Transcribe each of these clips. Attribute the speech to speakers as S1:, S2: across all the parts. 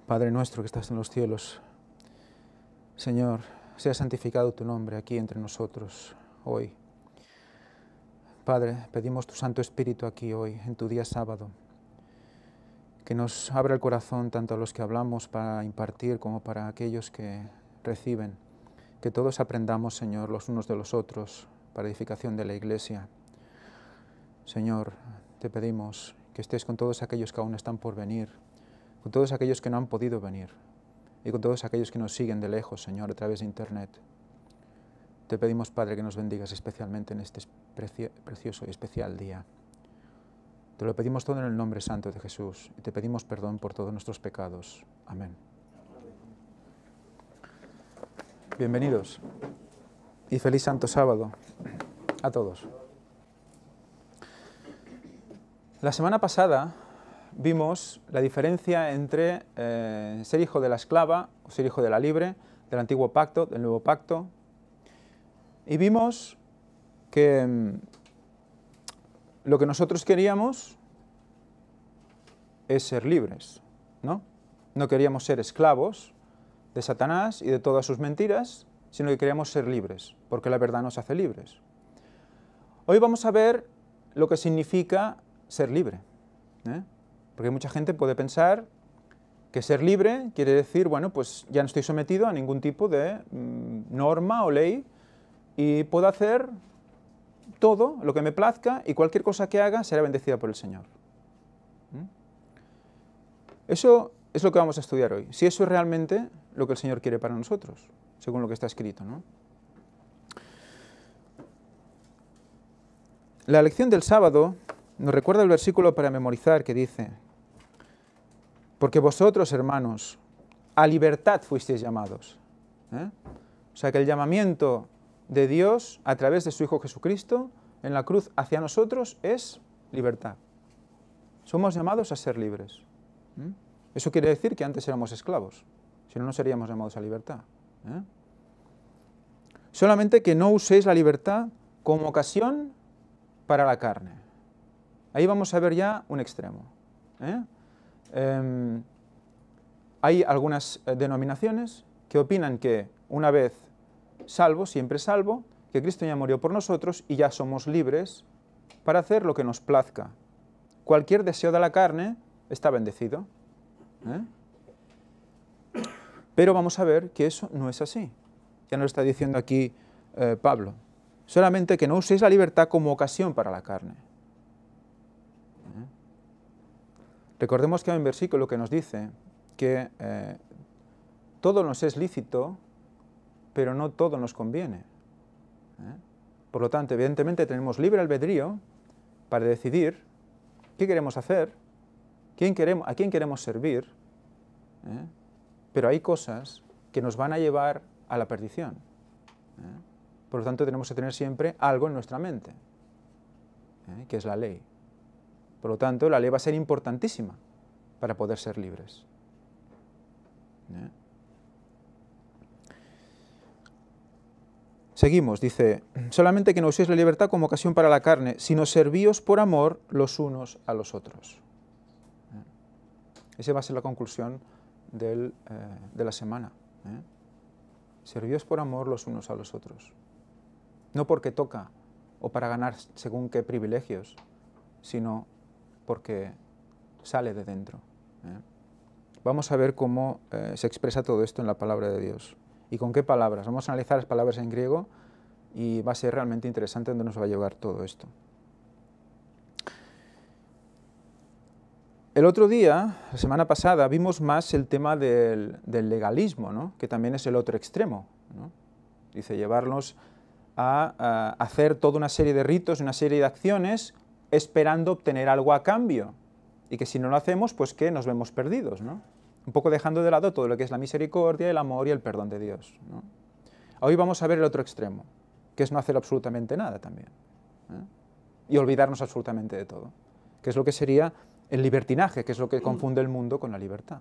S1: Padre nuestro que estás en los cielos, Señor, sea santificado tu nombre aquí entre nosotros hoy. Padre, pedimos tu Santo Espíritu aquí hoy, en tu día sábado, que nos abra el corazón tanto a los que hablamos para impartir como para aquellos que reciben, que todos aprendamos, Señor, los unos de los otros para edificación de la Iglesia. Señor, te pedimos que estés con todos aquellos que aún están por venir, con todos aquellos que no han podido venir y con todos aquellos que nos siguen de lejos, Señor, a través de Internet. Te pedimos, Padre, que nos bendigas especialmente en este precioso y especial día. Te lo pedimos todo en el nombre santo de Jesús y te pedimos perdón por todos nuestros pecados. Amén. Bienvenidos y feliz Santo Sábado a todos. La semana pasada vimos la diferencia entre ser hijo de la esclava o ser hijo de la libre, del antiguo pacto, del nuevo pacto, y vimos que lo que nosotros queríamos es ser libres, ¿no? No queríamos ser esclavos de Satanás y de todas sus mentiras, sino que queríamos ser libres, porque la verdad nos hace libres. Hoy vamos a ver lo que significa ser libre, porque mucha gente puede pensar que ser libre quiere decir, bueno, pues ya no estoy sometido a ningún tipo de norma o ley y puedo hacer todo lo que me plazca y cualquier cosa que haga será bendecida por el Señor. Eso es lo que vamos a estudiar hoy, si eso es realmente lo que el Señor quiere para nosotros, según lo que está escrito, ¿no? La lección del sábado nos recuerda el versículo para memorizar que dice: porque vosotros, hermanos, a libertad fuisteis llamados. O sea que el llamamiento de Dios a través de su Hijo Jesucristo en la cruz hacia nosotros es libertad. Somos llamados a ser libres. Eso quiere decir que antes éramos esclavos, si no, no seríamos llamados a libertad. Solamente que no uséis la libertad como ocasión para la carne. Ahí vamos a ver ya un extremo. Hay algunas denominaciones que opinan que una vez salvo, siempre salvo, que Cristo ya murió por nosotros y ya somos libres para hacer lo que nos plazca. Cualquier deseo de la carne está bendecido. Pero vamos a ver que eso no es así. Ya nos está diciendo aquí Pablo. Solamente que no uséis la libertad como ocasión para la carne. Recordemos que hay un versículo que nos dice que todo nos es lícito, pero no todo nos conviene. Por lo tanto, evidentemente tenemos libre albedrío para decidir qué queremos hacer, a quién queremos servir, pero hay cosas que nos van a llevar a la perdición. Por lo tanto, tenemos que tener siempre algo en nuestra mente, que es la ley. Por lo tanto, la ley va a ser importantísima para poder ser libres. Seguimos, dice, solamente que no uséis la libertad como ocasión para la carne, sino servíos por amor los unos a los otros. Esa va a ser la conclusión de la semana. Servíos por amor los unos a los otros. No porque toca o para ganar según qué privilegios, sino porque sale de dentro. Vamos a ver cómo se expresa todo esto en la palabra de Dios. ¿Y con qué palabras? Vamos a analizar las palabras en griego y va a ser realmente interesante dónde nos va a llevar todo esto. El otro día, la semana pasada, vimos más el tema del legalismo, ¿no? Que también es el otro extremo, ¿no? Dice, llevarnos a hacer toda una serie de ritos, una serie de acciones, esperando obtener algo a cambio. Y que si no lo hacemos, pues que nos vemos perdidos, ¿no? Un poco dejando de lado todo lo que es la misericordia, el amor y el perdón de Dios, ¿no? Hoy vamos a ver el otro extremo, que es no hacer absolutamente nada también, y olvidarnos absolutamente de todo, que es lo que sería el libertinaje, que es lo que confunde el mundo con la libertad.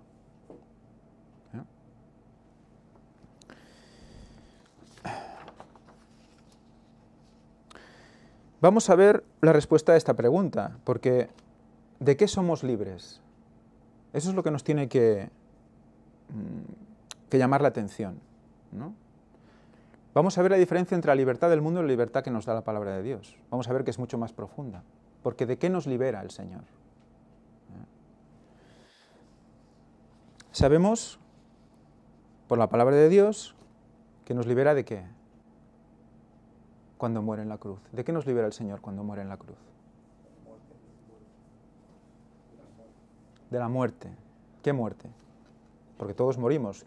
S1: Vamos a ver la respuesta a esta pregunta, porque ¿de qué somos libres? Eso es lo que nos tiene que que llamar la atención, ¿no? Vamos a ver la diferencia entre la libertad del mundo y la libertad que nos da la palabra de Dios. Vamos a ver que es mucho más profunda. Porque ¿de qué nos libera el Señor? Sabemos, por la palabra de Dios, que nos libera ¿de qué? Cuando muere en la cruz. ¿De qué nos libera el Señor cuando muere en la cruz? De la muerte. ¿Qué muerte? Porque todos morimos.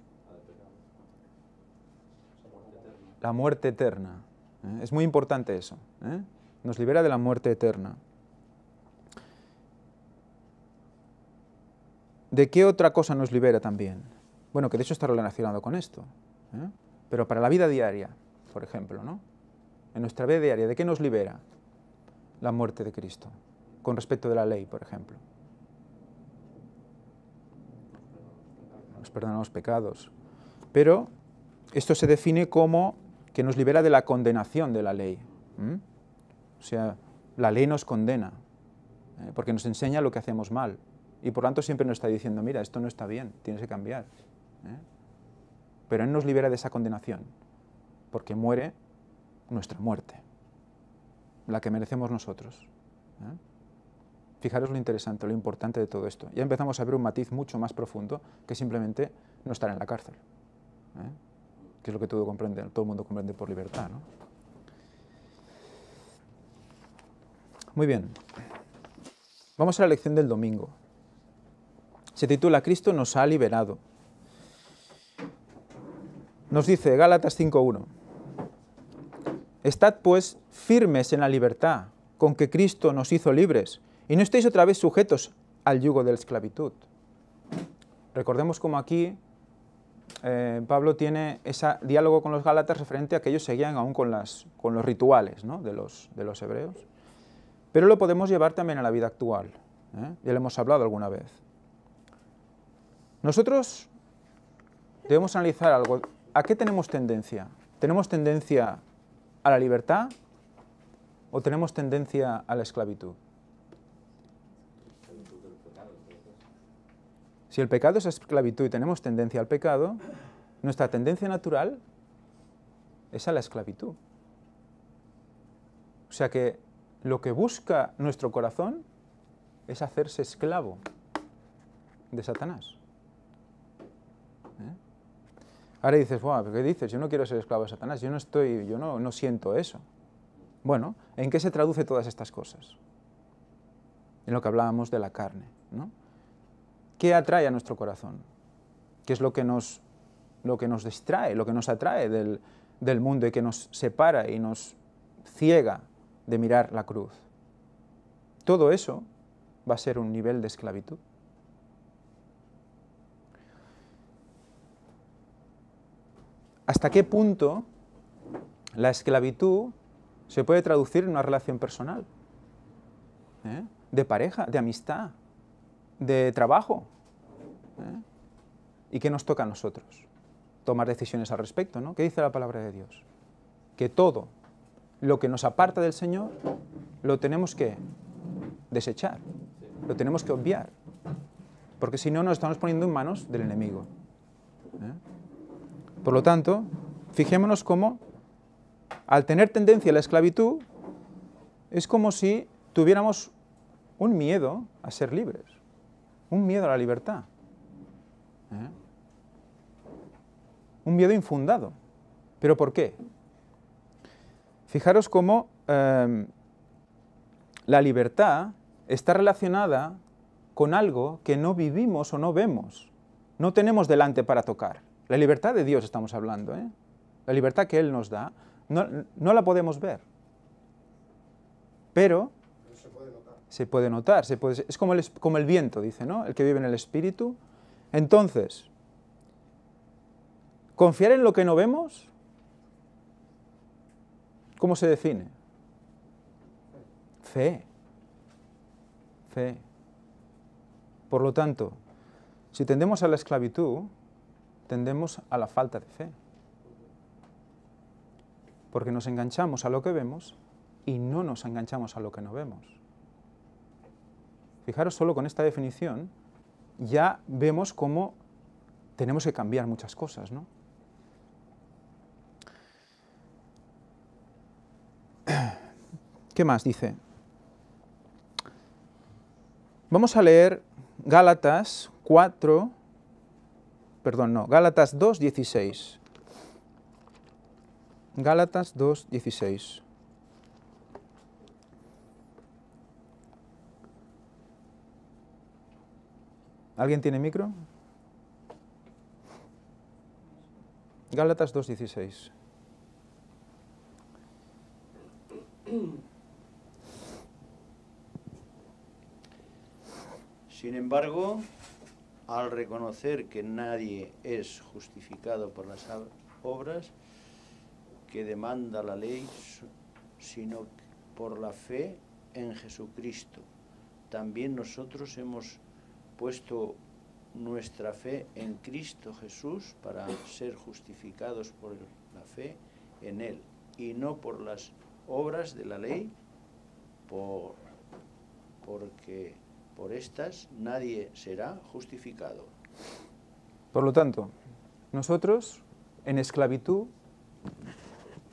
S1: La muerte eterna. Es muy importante eso. Nos libera de la muerte eterna. ¿De qué otra cosa nos libera también? Bueno, que de hecho está relacionado con esto. Pero para la vida diaria, por ejemplo, ¿no? En nuestra vida diaria, ¿de qué nos libera la muerte de Cristo? Con respecto de la ley, por ejemplo. Nos perdona los pecados. Pero esto se define como que nos libera de la condenación de la ley. O sea, la ley nos condena, porque nos enseña lo que hacemos mal. Y por tanto siempre nos está diciendo, mira, esto no está bien, tienes que cambiar. Pero Él nos libera de esa condenación, porque muere nuestra muerte, la que merecemos nosotros. Fijaros lo interesante, lo importante de todo esto. Ya empezamos a ver un matiz mucho más profundo que simplemente no estar en la cárcel, que es lo que todo el mundo comprende por libertad, ¿no? Muy bien. Vamos a la lección del domingo. Se titula Cristo nos ha liberado. Nos dice Gálatas 5:1. Estad pues firmes en la libertad con que Cristo nos hizo libres y no estéis otra vez sujetos al yugo de la esclavitud. Recordemos cómo aquí Pablo tiene ese diálogo con los gálatas referente a que ellos seguían aún con los rituales, ¿no? de los hebreos. Pero lo podemos llevar también a la vida actual. Ya lo hemos hablado alguna vez. Nosotros debemos analizar algo. ¿A qué tenemos tendencia? ¿Tenemos tendencia a la libertad o tenemos tendencia a la esclavitud? Si el pecado es esclavitud y tenemos tendencia al pecado, nuestra tendencia natural es a la esclavitud. O sea que lo que busca nuestro corazón es hacerse esclavo de Satanás. Ahora dices, wow, ¿qué dices? Yo no quiero ser esclavo de Satanás, yo no siento eso. Bueno, ¿en qué se traduce todas estas cosas? En lo que hablábamos de la carne, ¿no? ¿Qué atrae a nuestro corazón? ¿Qué es lo que nos distrae, lo que nos atrae del mundo y que nos separa y nos ciega de mirar la cruz? Todo eso va a ser un nivel de esclavitud. ¿Hasta qué punto la esclavitud se puede traducir en una relación personal? De pareja, de amistad, de trabajo. ¿Y qué nos toca a nosotros? Tomar decisiones al respecto, ¿no? ¿Qué dice la palabra de Dios? Que todo lo que nos aparta del Señor lo tenemos que desechar, lo tenemos que obviar, porque si no nos estamos poniendo en manos del enemigo. Por lo tanto, fijémonos cómo, al tener tendencia a la esclavitud, es como si tuviéramos un miedo a ser libres, un miedo a la libertad, un miedo infundado. ¿Pero por qué? Fijaros cómo la libertad está relacionada con algo que no vivimos o no vemos, no tenemos delante para tocar. La libertad de Dios estamos hablando, la libertad que Él nos da, no la podemos ver, pero se puede notar, es como el viento, dice, ¿no? El que vive en el Espíritu. Entonces, confiar en lo que no vemos, ¿cómo se define? Fe. Fe. Por lo tanto, si tendemos a la esclavitud, tendemos a la falta de fe. Porque nos enganchamos a lo que vemos y no nos enganchamos a lo que no vemos. Fijaros, solo con esta definición ya vemos cómo tenemos que cambiar muchas cosas, ¿no? ¿Qué más dice? Vamos a leer Gálatas 2:16. Gálatas 2:16. ¿Alguien tiene micro? Gálatas 2:16.
S2: Sin embargo, al reconocer que nadie es justificado por las obras que demanda la ley, sino por la fe en Jesucristo, también nosotros hemos puesto nuestra fe en Cristo Jesús para ser justificados por la fe en Él, y no por las obras de la ley, porque por estas nadie será justificado.
S1: Por lo tanto, nosotros, en esclavitud,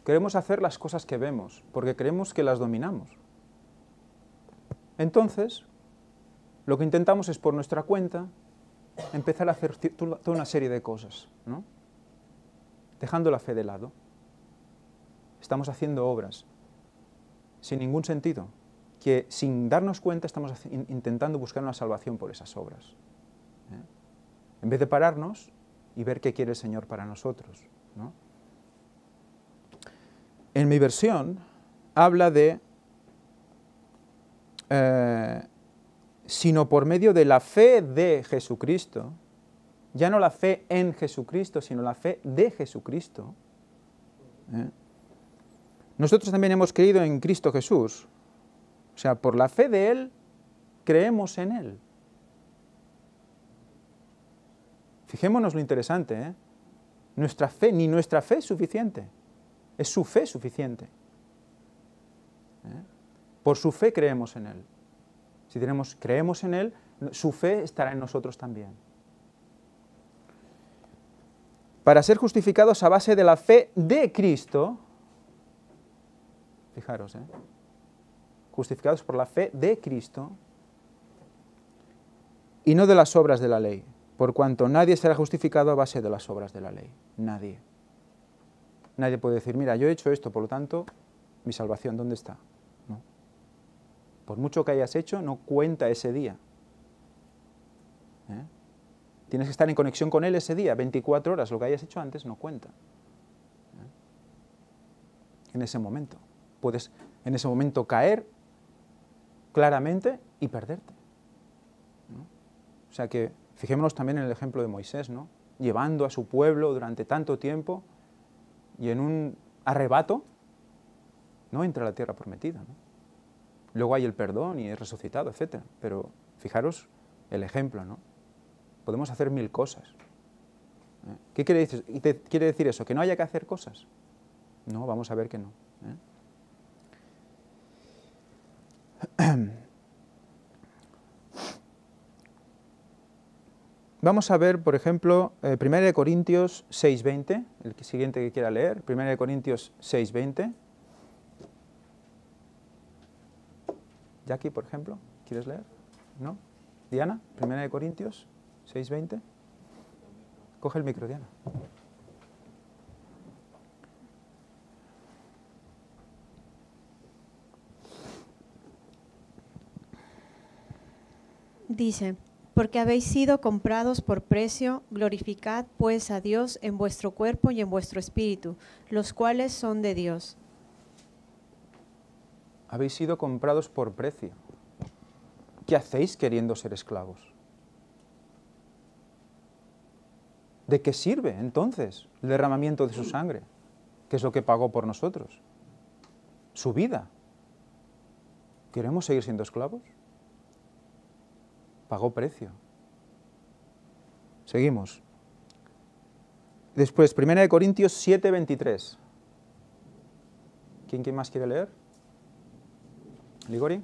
S1: queremos hacer las cosas que vemos, porque creemos que las dominamos. Entonces, lo que intentamos es, por nuestra cuenta, empezar a hacer toda una serie de cosas, ¿no? Dejando la fe de lado. Estamos haciendo obras sin ningún sentido, que sin darnos cuenta estamos intentando buscar una salvación por esas obras, ¿eh? En vez de pararnos y ver qué quiere el Señor para nosotros, ¿no? En mi versión habla de sino por medio de la fe de Jesucristo, ya no la fe en Jesucristo, sino la fe de Jesucristo. Nosotros también hemos creído en Cristo Jesús. O sea, por la fe de Él, creemos en Él. Fijémonos lo interesante, ¿eh? Ni nuestra fe es suficiente. Es su fe suficiente. Por su fe creemos en Él. Si creemos en Él, su fe estará en nosotros también. Para ser justificados a base de la fe de Cristo, fijaros, justificados por la fe de Cristo y no de las obras de la ley, por cuanto nadie será justificado a base de las obras de la ley. Nadie. Nadie puede decir, mira, yo he hecho esto, por lo tanto, mi salvación, ¿dónde está? No. Por mucho que hayas hecho, no cuenta ese día. Tienes que estar en conexión con Él ese día, 24 horas, lo que hayas hecho antes no cuenta. En ese momento. Puedes en ese momento caer claramente y perderte, ¿no? O sea que fijémonos también en el ejemplo de Moisés, ¿no? Llevando a su pueblo durante tanto tiempo y en un arrebato no entra a la tierra prometida, ¿no? Luego hay el perdón y es resucitado, etc. Pero fijaros el ejemplo, ¿no? Podemos hacer 1000 cosas. ¿Qué quiere decir? ¿Quiere decir eso? ¿Que no haya que hacer cosas? No, vamos a ver que no. Vamos a ver, por ejemplo, 1 Corintios 6:20, el siguiente que quiera leer, 1 Corintios 6:20. Jackie, por ejemplo, ¿quieres leer? ¿No? Diana, 1 Corintios 6:20. Coge el micro, Diana.
S3: Dice, porque habéis sido comprados por precio, glorificad pues a Dios en vuestro cuerpo y en vuestro espíritu, los cuales son de Dios.
S1: Habéis sido comprados por precio. ¿Qué hacéis queriendo ser esclavos? ¿De qué sirve entonces el derramamiento de su sangre? ¿Qué es lo que pagó por nosotros? Su vida. ¿Queremos seguir siendo esclavos? Pagó precio. Seguimos. Después, 1 Corintios 7:23. ¿Quién más quiere leer? ¿Ligori?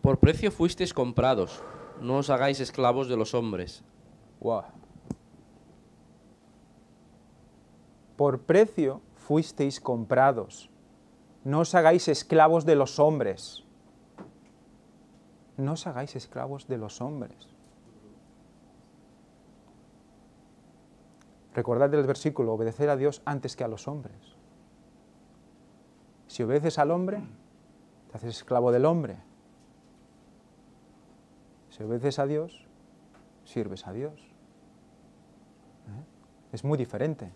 S4: Por precio fuisteis comprados, no os hagáis esclavos de los hombres.
S1: Wow. Por precio fuisteis comprados. No os hagáis esclavos de los hombres. No os hagáis esclavos de los hombres. Recordad el versículo, obedecer a Dios antes que a los hombres. Si obedeces al hombre, te haces esclavo del hombre. Si obedeces a Dios, sirves a Dios. Es muy diferente.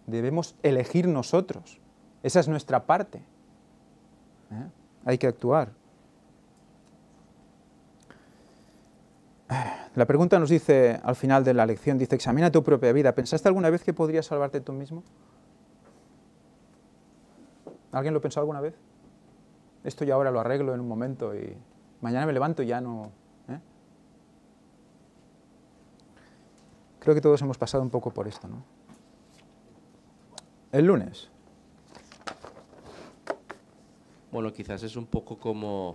S1: Debemos elegir nosotros. Esa es nuestra parte. Hay que actuar. La pregunta nos dice, al final de la lección, dice, examina tu propia vida. ¿Pensaste alguna vez que podrías salvarte tú mismo? ¿Alguien lo pensó alguna vez? Esto ya ahora lo arreglo en un momento y mañana me levanto y ya no... Creo que todos hemos pasado un poco por esto, ¿no? El lunes.
S4: Bueno, quizás es un poco como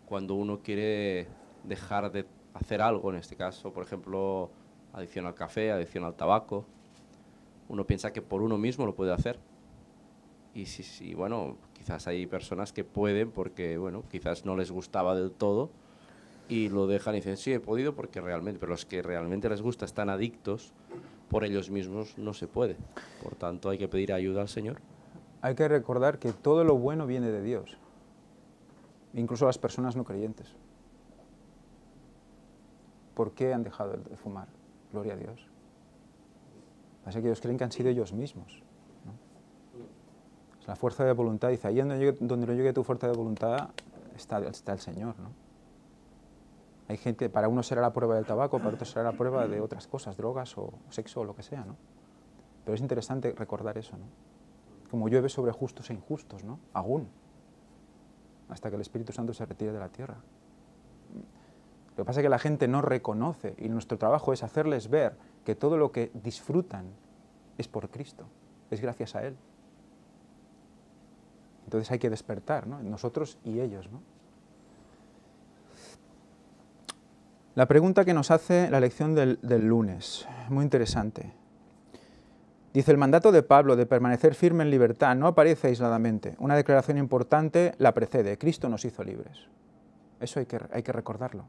S4: cuando uno quiere dejar de hacer algo, en este caso, por ejemplo, adicción al café, adicción al tabaco. Uno piensa que por uno mismo lo puede hacer. Y sí, bueno, quizás hay personas que pueden porque, bueno, quizás no les gustaba del todo y lo dejan y dicen, sí, he podido porque realmente, pero los que realmente les gusta están adictos, por ellos mismos no se puede. Por tanto, hay que pedir ayuda al Señor.
S1: Hay que recordar que todo lo bueno viene de Dios, incluso las personas no creyentes. ¿Por qué han dejado de fumar? Gloria a Dios. Pasa que ellos creen que han sido ellos mismos, ¿no? Es la fuerza de voluntad, dice, ahí donde no llegue tu fuerza de voluntad está el Señor, ¿no? Hay gente, para uno será la prueba del tabaco, para otro será la prueba de otras cosas, drogas o sexo o lo que sea, ¿no? Pero es interesante recordar eso, ¿no? Como llueve sobre justos e injustos, ¿no? Aún, hasta que el Espíritu Santo se retire de la tierra. Lo que pasa es que la gente no reconoce y nuestro trabajo es hacerles ver que todo lo que disfrutan es por Cristo, es gracias a Él. Entonces hay que despertar, ¿no? Nosotros y ellos, ¿no? La pregunta que nos hace la lección del lunes, muy interesante. Dice, el mandato de Pablo de permanecer firme en libertad no aparece aisladamente. Una declaración importante la precede. Cristo nos hizo libres. Eso hay que recordarlo.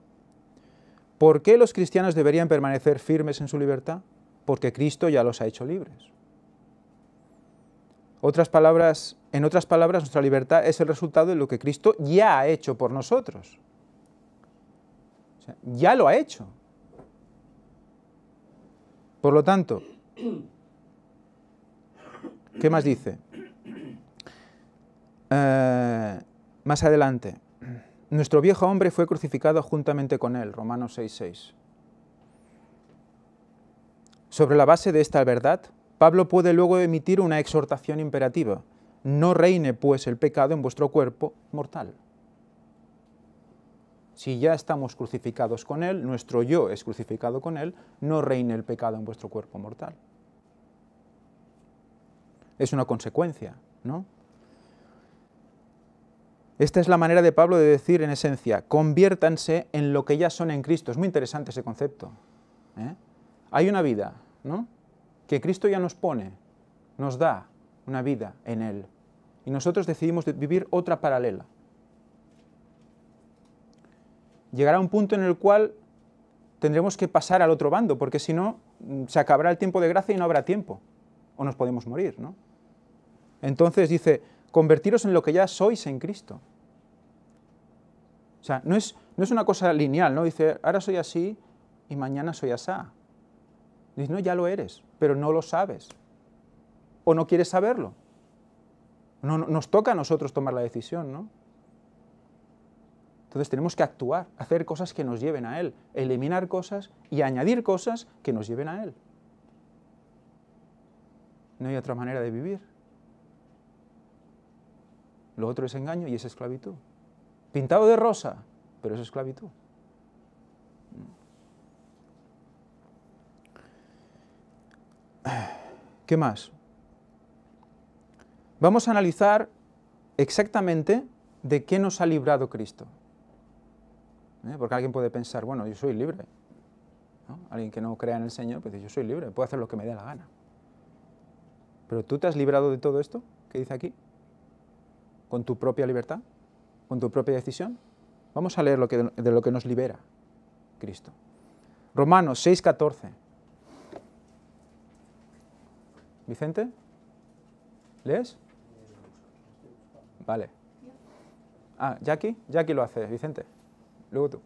S1: ¿Por qué los cristianos deberían permanecer firmes en su libertad? Porque Cristo ya los ha hecho libres. En otras palabras, nuestra libertad es el resultado de lo que Cristo ya ha hecho por nosotros. O sea, ya lo ha hecho. Por lo tanto, ¿qué más dice? Más adelante, nuestro viejo hombre fue crucificado juntamente con él, Romanos 6:6. Sobre la base de esta verdad, Pablo puede luego emitir una exhortación imperativa. No reine pues el pecado en vuestro cuerpo mortal. Si ya estamos crucificados con él, nuestro yo es crucificado con él, no reine el pecado en vuestro cuerpo mortal. Es una consecuencia, ¿no? Esta es la manera de Pablo de decir en esencia, conviértanse en lo que ya son en Cristo. Es muy interesante ese concepto, ¿eh? Hay una vida, ¿no?, que Cristo ya nos pone, nos da una vida en Él. Y nosotros decidimos vivir otra paralela. Llegará un punto en el cual tendremos que pasar al otro bando, porque si no, se acabará el tiempo de gracia y no habrá tiempo. O nos podemos morir, ¿no? Entonces dice, convertiros en lo que ya sois en Cristo. O sea, no es una cosa lineal, ¿no? Dice, ahora soy así y mañana soy asá. Dice, no, ya lo eres, pero no lo sabes. O no quieres saberlo. No, nos toca a nosotros tomar la decisión, ¿no? Entonces tenemos que actuar, hacer cosas que nos lleven a Él, eliminar cosas y añadir cosas que nos lleven a Él. No hay otra manera de vivir. Lo otro es engaño y es esclavitud. Pintado de rosa, pero es esclavitud. ¿Qué más? Vamos a analizar exactamente de qué nos ha librado Cristo. Porque alguien puede pensar, bueno, yo soy libre, ¿no? Alguien que no crea en el Señor, pues dice, yo soy libre, puedo hacer lo que me dé la gana. Pero tú te has librado de todo esto que dice aquí, con tu propia libertad, con tu propia decisión. Vamos a leer de lo que nos libera Cristo. Romanos 6:14. ¿Vicente? ¿Lees? Vale. Ah, Jackie lo hace, Vicente. Luego tú.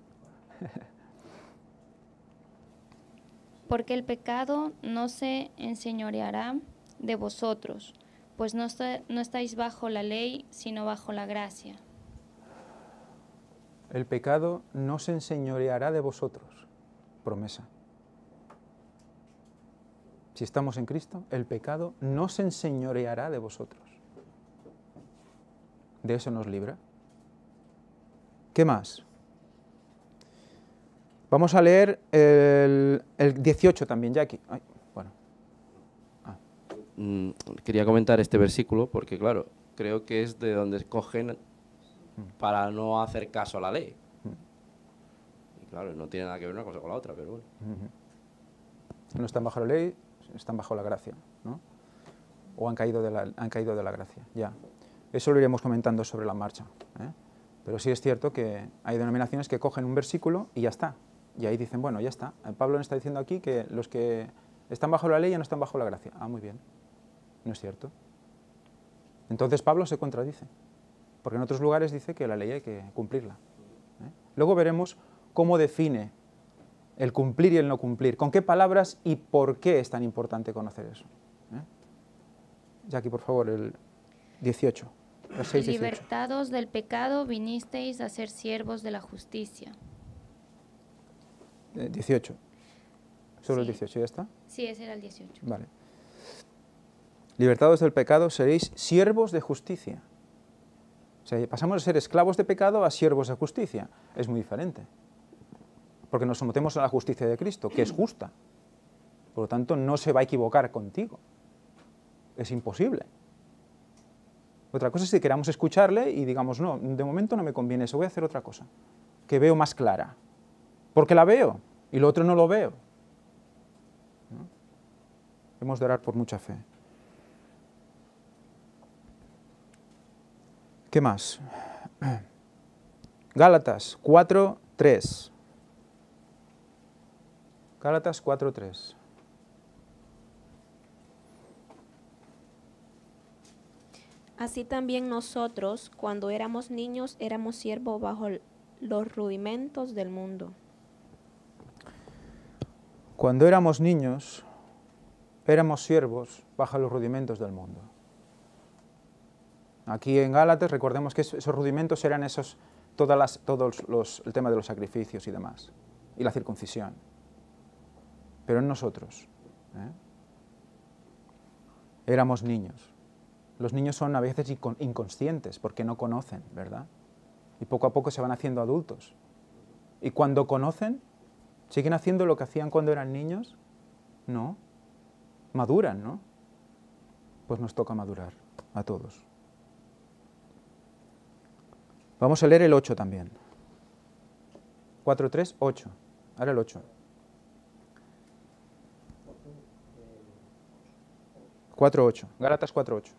S5: Porque el pecado no se enseñoreará de vosotros, pues no estáis bajo la ley, sino bajo la gracia.
S1: El pecado no se enseñoreará de vosotros. Promesa. Si estamos en Cristo, el pecado no se enseñoreará de vosotros. De eso nos libra. ¿Qué más? Vamos a leer el 18 también, Jackie. Ay, bueno.
S4: Quería comentar este versículo porque, claro, creo que es de donde escogen para no hacer caso a la ley. Y claro, no tiene nada que ver una cosa con la otra, pero bueno.
S1: No están bajo la ley, están bajo la gracia, ¿no? O han caído de la gracia, ya. Eso lo iremos comentando sobre la marcha, ¿eh? Pero sí es cierto que hay denominaciones que cogen un versículo y ya está. Y ahí dicen, bueno, ya está. Pablo nos está diciendo aquí que los que están bajo la ley ya no están bajo la gracia. Ah, muy bien. No es cierto. Entonces Pablo se contradice. Porque en otros lugares dice que la ley hay que cumplirla, ¿eh? Luego veremos cómo define el cumplir y el no cumplir, con qué palabras y por qué es tan importante conocer eso, ¿eh? Jackie, por favor, el 18. El 6, 18.
S5: Libertados del pecado vinisteis a ser siervos de la justicia.
S1: 18. ¿Solo
S5: Sí.
S1: el 18 ya está?
S5: Sí, ese era el 18.
S1: Vale. Libertados del pecado seréis siervos de justicia. O sea, pasamos de ser esclavos de pecado a siervos de justicia. Es muy diferente. Porque nos sometemos a la justicia de Cristo, que es justa. Por lo tanto, no se va a equivocar contigo. Es imposible. Otra cosa es si queramos escucharle y digamos, no, de momento no me conviene eso, voy a hacer otra cosa, que veo más clara. Porque la veo y lo otro no lo veo, ¿no? Hemos de orar por mucha fe. ¿Qué más? Gálatas 4:3. Gálatas 4:3.
S6: Así también nosotros, cuando éramos niños, éramos siervos bajo los rudimentos del mundo.
S1: Cuando éramos niños, éramos siervos bajo los rudimentos del mundo. Aquí en Gálatas, recordemos que esos rudimentos eran el tema de los sacrificios y demás, y la circuncisión. Pero en nosotros, éramos niños. Los niños son a veces inconscientes porque no conocen, ¿verdad? Y poco a poco se van haciendo adultos. Y cuando conocen, ¿siguen haciendo lo que hacían cuando eran niños? No. Maduran, ¿no? Pues nos toca madurar a todos. Vamos a leer el 8 también. 4:3, 8. Ahora el 8. 4:8. Gálatas 4:8.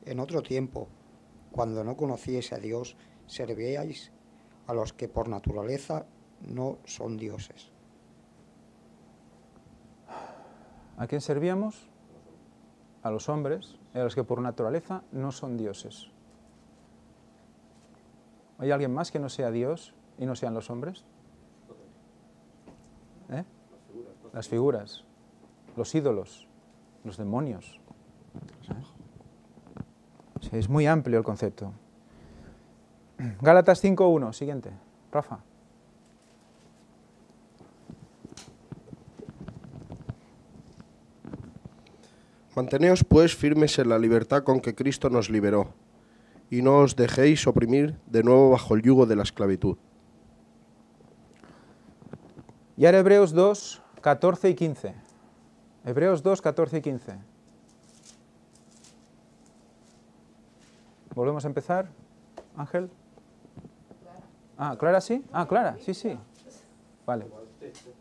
S7: En otro tiempo, cuando no conocíais a Dios, servíais a los que por naturaleza no son dioses.
S1: ¿A quién servíamos? A los hombres, y a los que por naturaleza no son dioses. ¿Hay alguien más que no sea Dios y no sean los hombres? Las figuras, los ídolos, los demonios. Sí, es muy amplio el concepto. Gálatas 5:1, siguiente. Rafa.
S8: Manteneos pues firmes en la libertad con que Cristo nos liberó, y no os dejéis oprimir de nuevo bajo el yugo de la esclavitud.
S1: Y ahora Hebreos 2, 14 y 15. Hebreos 2, 14 y 15. ¿Volvemos a empezar? Ángel. Ah, ¿Clara sí? Ah, Clara, sí, sí. Vale.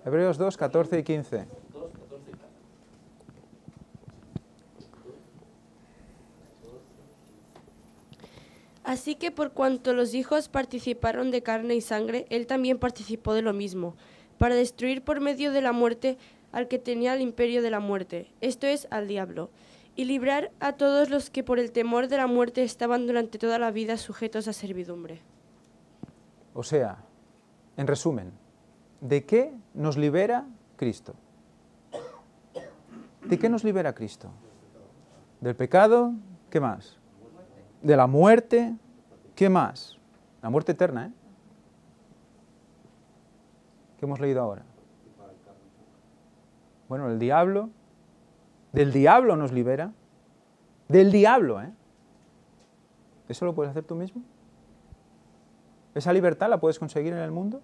S1: Hebreos 2, 14 y 15.
S9: Así que por cuanto los hijos participaron de carne y sangre, él también participó de lo mismo, para destruir por medio de la muerte al que tenía el imperio de la muerte, esto es, al diablo, y librar a todos los que por el temor de la muerte estaban durante toda la vida sujetos a servidumbre.
S1: O sea, en resumen, ¿de qué nos libera Cristo? ¿De qué nos libera Cristo? ¿Del pecado? ¿Qué más? ¿De la muerte? ¿Qué más? La muerte eterna, ¿eh? ¿Qué hemos leído ahora? Bueno, el diablo. Del diablo nos libera. Del diablo, ¿eh? ¿Eso lo puedes hacer tú mismo? ¿Esa libertad la puedes conseguir en el mundo?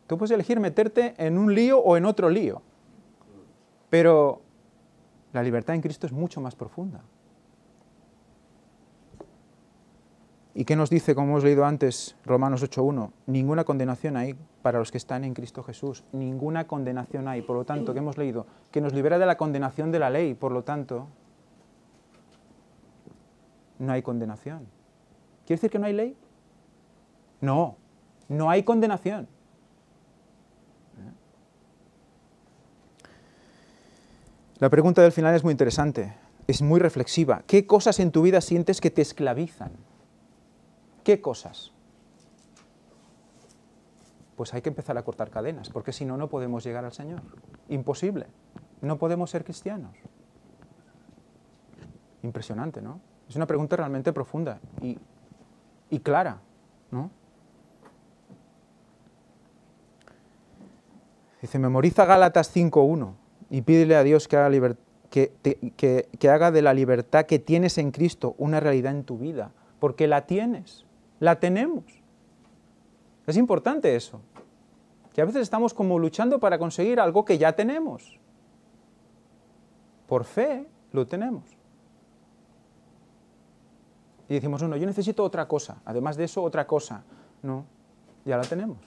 S1: Tú puedes elegir meterte en un lío o en otro lío. Pero la libertad en Cristo es mucho más profunda. ¿Y qué nos dice, como hemos leído antes, Romanos 8.1? Ninguna condenación hay para los que están en Cristo Jesús. Ninguna condenación hay. Por lo tanto, ¿qué hemos leído? Que nos libera de la condenación de la ley. Por lo tanto, no hay condenación. ¿Quiere decir que no hay ley? No, no hay condenación. La pregunta del final es muy interesante, es muy reflexiva. ¿Qué cosas en tu vida sientes que te esclavizan? ¿Qué cosas? Pues hay que empezar a cortar cadenas, porque si no, no podemos llegar al Señor. Imposible. No podemos ser cristianos. Impresionante, ¿no? Es una pregunta realmente profunda y clara, ¿no? Dice, memoriza Gálatas 5.1 y pídele a Dios que haga de la libertad que tienes en Cristo una realidad en tu vida, porque la tienes. La tenemos. Es importante eso. Que a veces estamos como luchando para conseguir algo que ya tenemos. Por fe lo tenemos. Y decimos, no, yo necesito otra cosa. Además de eso, otra cosa. No, ya la tenemos.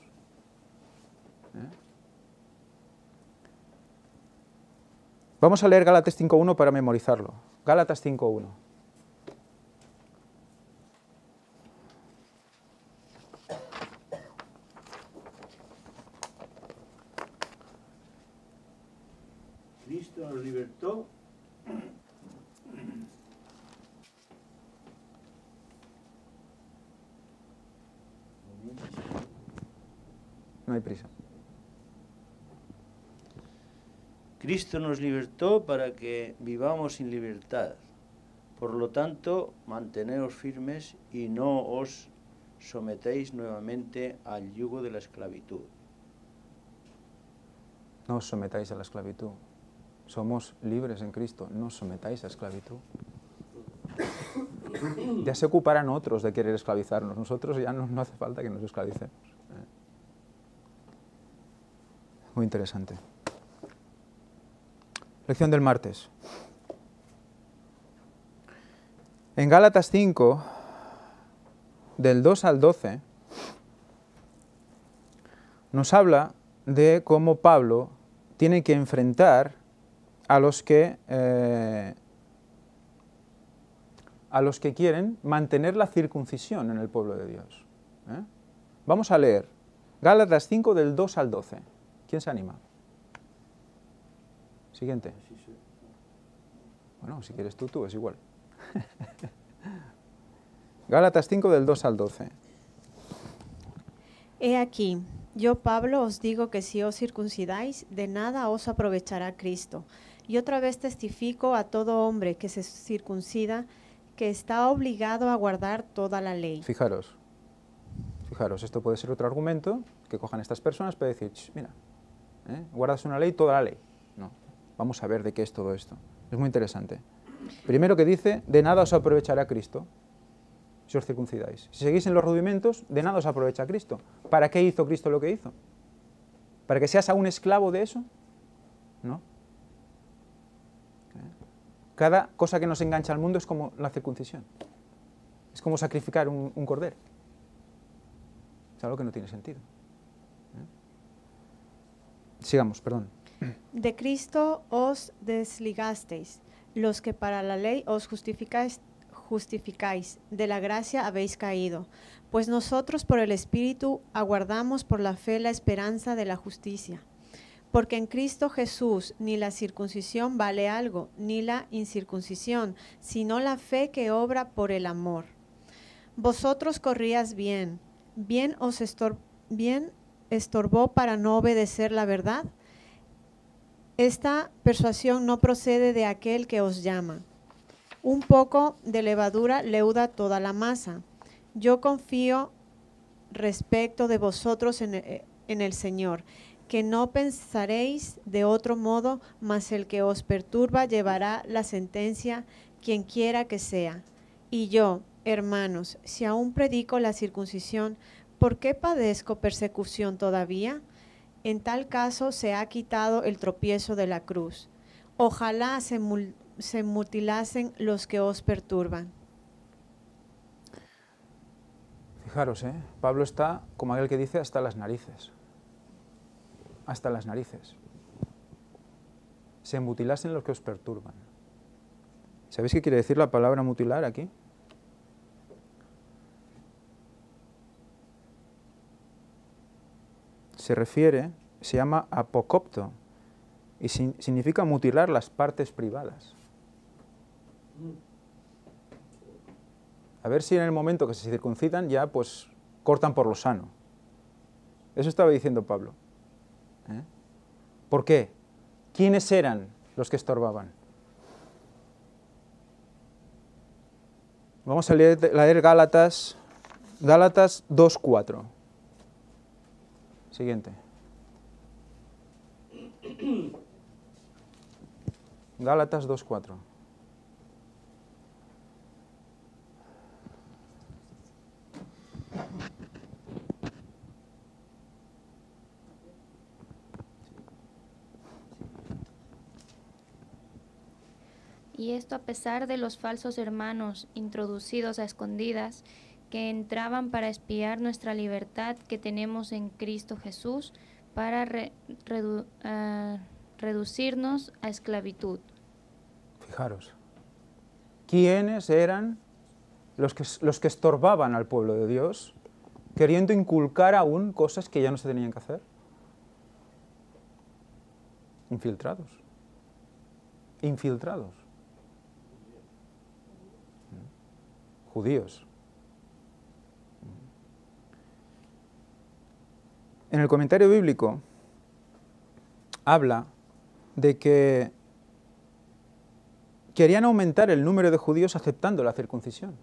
S1: Vamos a leer Gálatas 5.1 para memorizarlo. Gálatas 5.1.
S2: Cristo nos libertó
S1: No hay prisa.
S2: Cristo nos libertó para que vivamos en libertad. Por lo tanto, manteneos firmes y no os sometéis nuevamente al yugo de la esclavitud.
S1: No os sometáis a la esclavitud. Somos libres en Cristo, no os sometáis a esclavitud. Ya se ocuparán otros de querer esclavizarnos. Nosotros ya no hace falta que nos esclavicemos. Muy interesante. Lección del martes. En Gálatas 5, del 2 al 12, nos habla de cómo Pablo tiene que enfrentar a los que quieren mantener la circuncisión en el pueblo de Dios. Vamos a leer Gálatas 5 del 2 al 12. ¿Quién se anima? Siguiente. Bueno, si quieres tú, es igual. Gálatas 5 del 2 al 12.
S3: He aquí, yo Pablo os digo que si os circuncidáis, de nada os aprovechará Cristo. Y otra vez testifico a todo hombre que se circuncida, que está obligado a guardar toda la ley.
S1: Fijaros, esto puede ser otro argumento que cojan estas personas para decir, mira, guardas una ley, toda la ley. No, vamos a ver de qué es todo esto. Es muy interesante. Primero que dice, de nada os aprovechará Cristo si os circuncidáis. Si seguís en los rudimentos, de nada os aprovecha Cristo. ¿Para qué hizo Cristo lo que hizo? ¿Para que seas aún esclavo de eso? No. Cada cosa que nos engancha al mundo es como la circuncisión. Es como sacrificar un cordero. Es algo que no tiene sentido. Sigamos, perdón.
S3: De Cristo os desligasteis, los que para la ley os justificáis, de la gracia habéis caído, pues nosotros por el Espíritu aguardamos por la fe la esperanza de la justicia. Porque en Cristo Jesús ni la circuncisión vale algo, ni la incircuncisión, sino la fe que obra por el amor. Vosotros corríais bien, bien estorbó para no obedecer la verdad. Esta persuasión no procede de aquel que os llama. Un poco de levadura leuda toda la masa. Yo confío respecto de vosotros en el Señor, que no pensaréis de otro modo, mas el que os perturba llevará la sentencia, quien quiera que sea. Y yo, hermanos, si aún predico la circuncisión, ¿por qué padezco persecución todavía? En tal caso se ha quitado el tropiezo de la cruz. Ojalá se mutilasen los que os perturban.
S1: Fijaros, Pablo está, como aquel que dice, hasta las narices. Hasta las narices. Se mutilasen los que os perturban. ¿Sabéis qué quiere decir la palabra mutilar aquí? Se llama apocopto y significa mutilar las partes privadas. A ver si en el momento que se circuncidan ya pues cortan por lo sano. Eso estaba diciendo Pablo. ¿Por qué? ¿Quiénes eran los que estorbaban? Vamos a leer Gálatas 2:4. Siguiente. Gálatas 2:4.
S5: Y esto a pesar de los falsos hermanos introducidos a escondidas, que entraban para espiar nuestra libertad que tenemos en Cristo Jesús, para reducirnos a esclavitud.
S1: Fijaros, ¿quiénes eran los que estorbaban al pueblo de Dios, queriendo inculcar aún cosas que ya no se tenían que hacer? Infiltrados. Infiltrados. Judíos. En el comentario bíblico habla de que querían aumentar el número de judíos aceptando la circuncisión.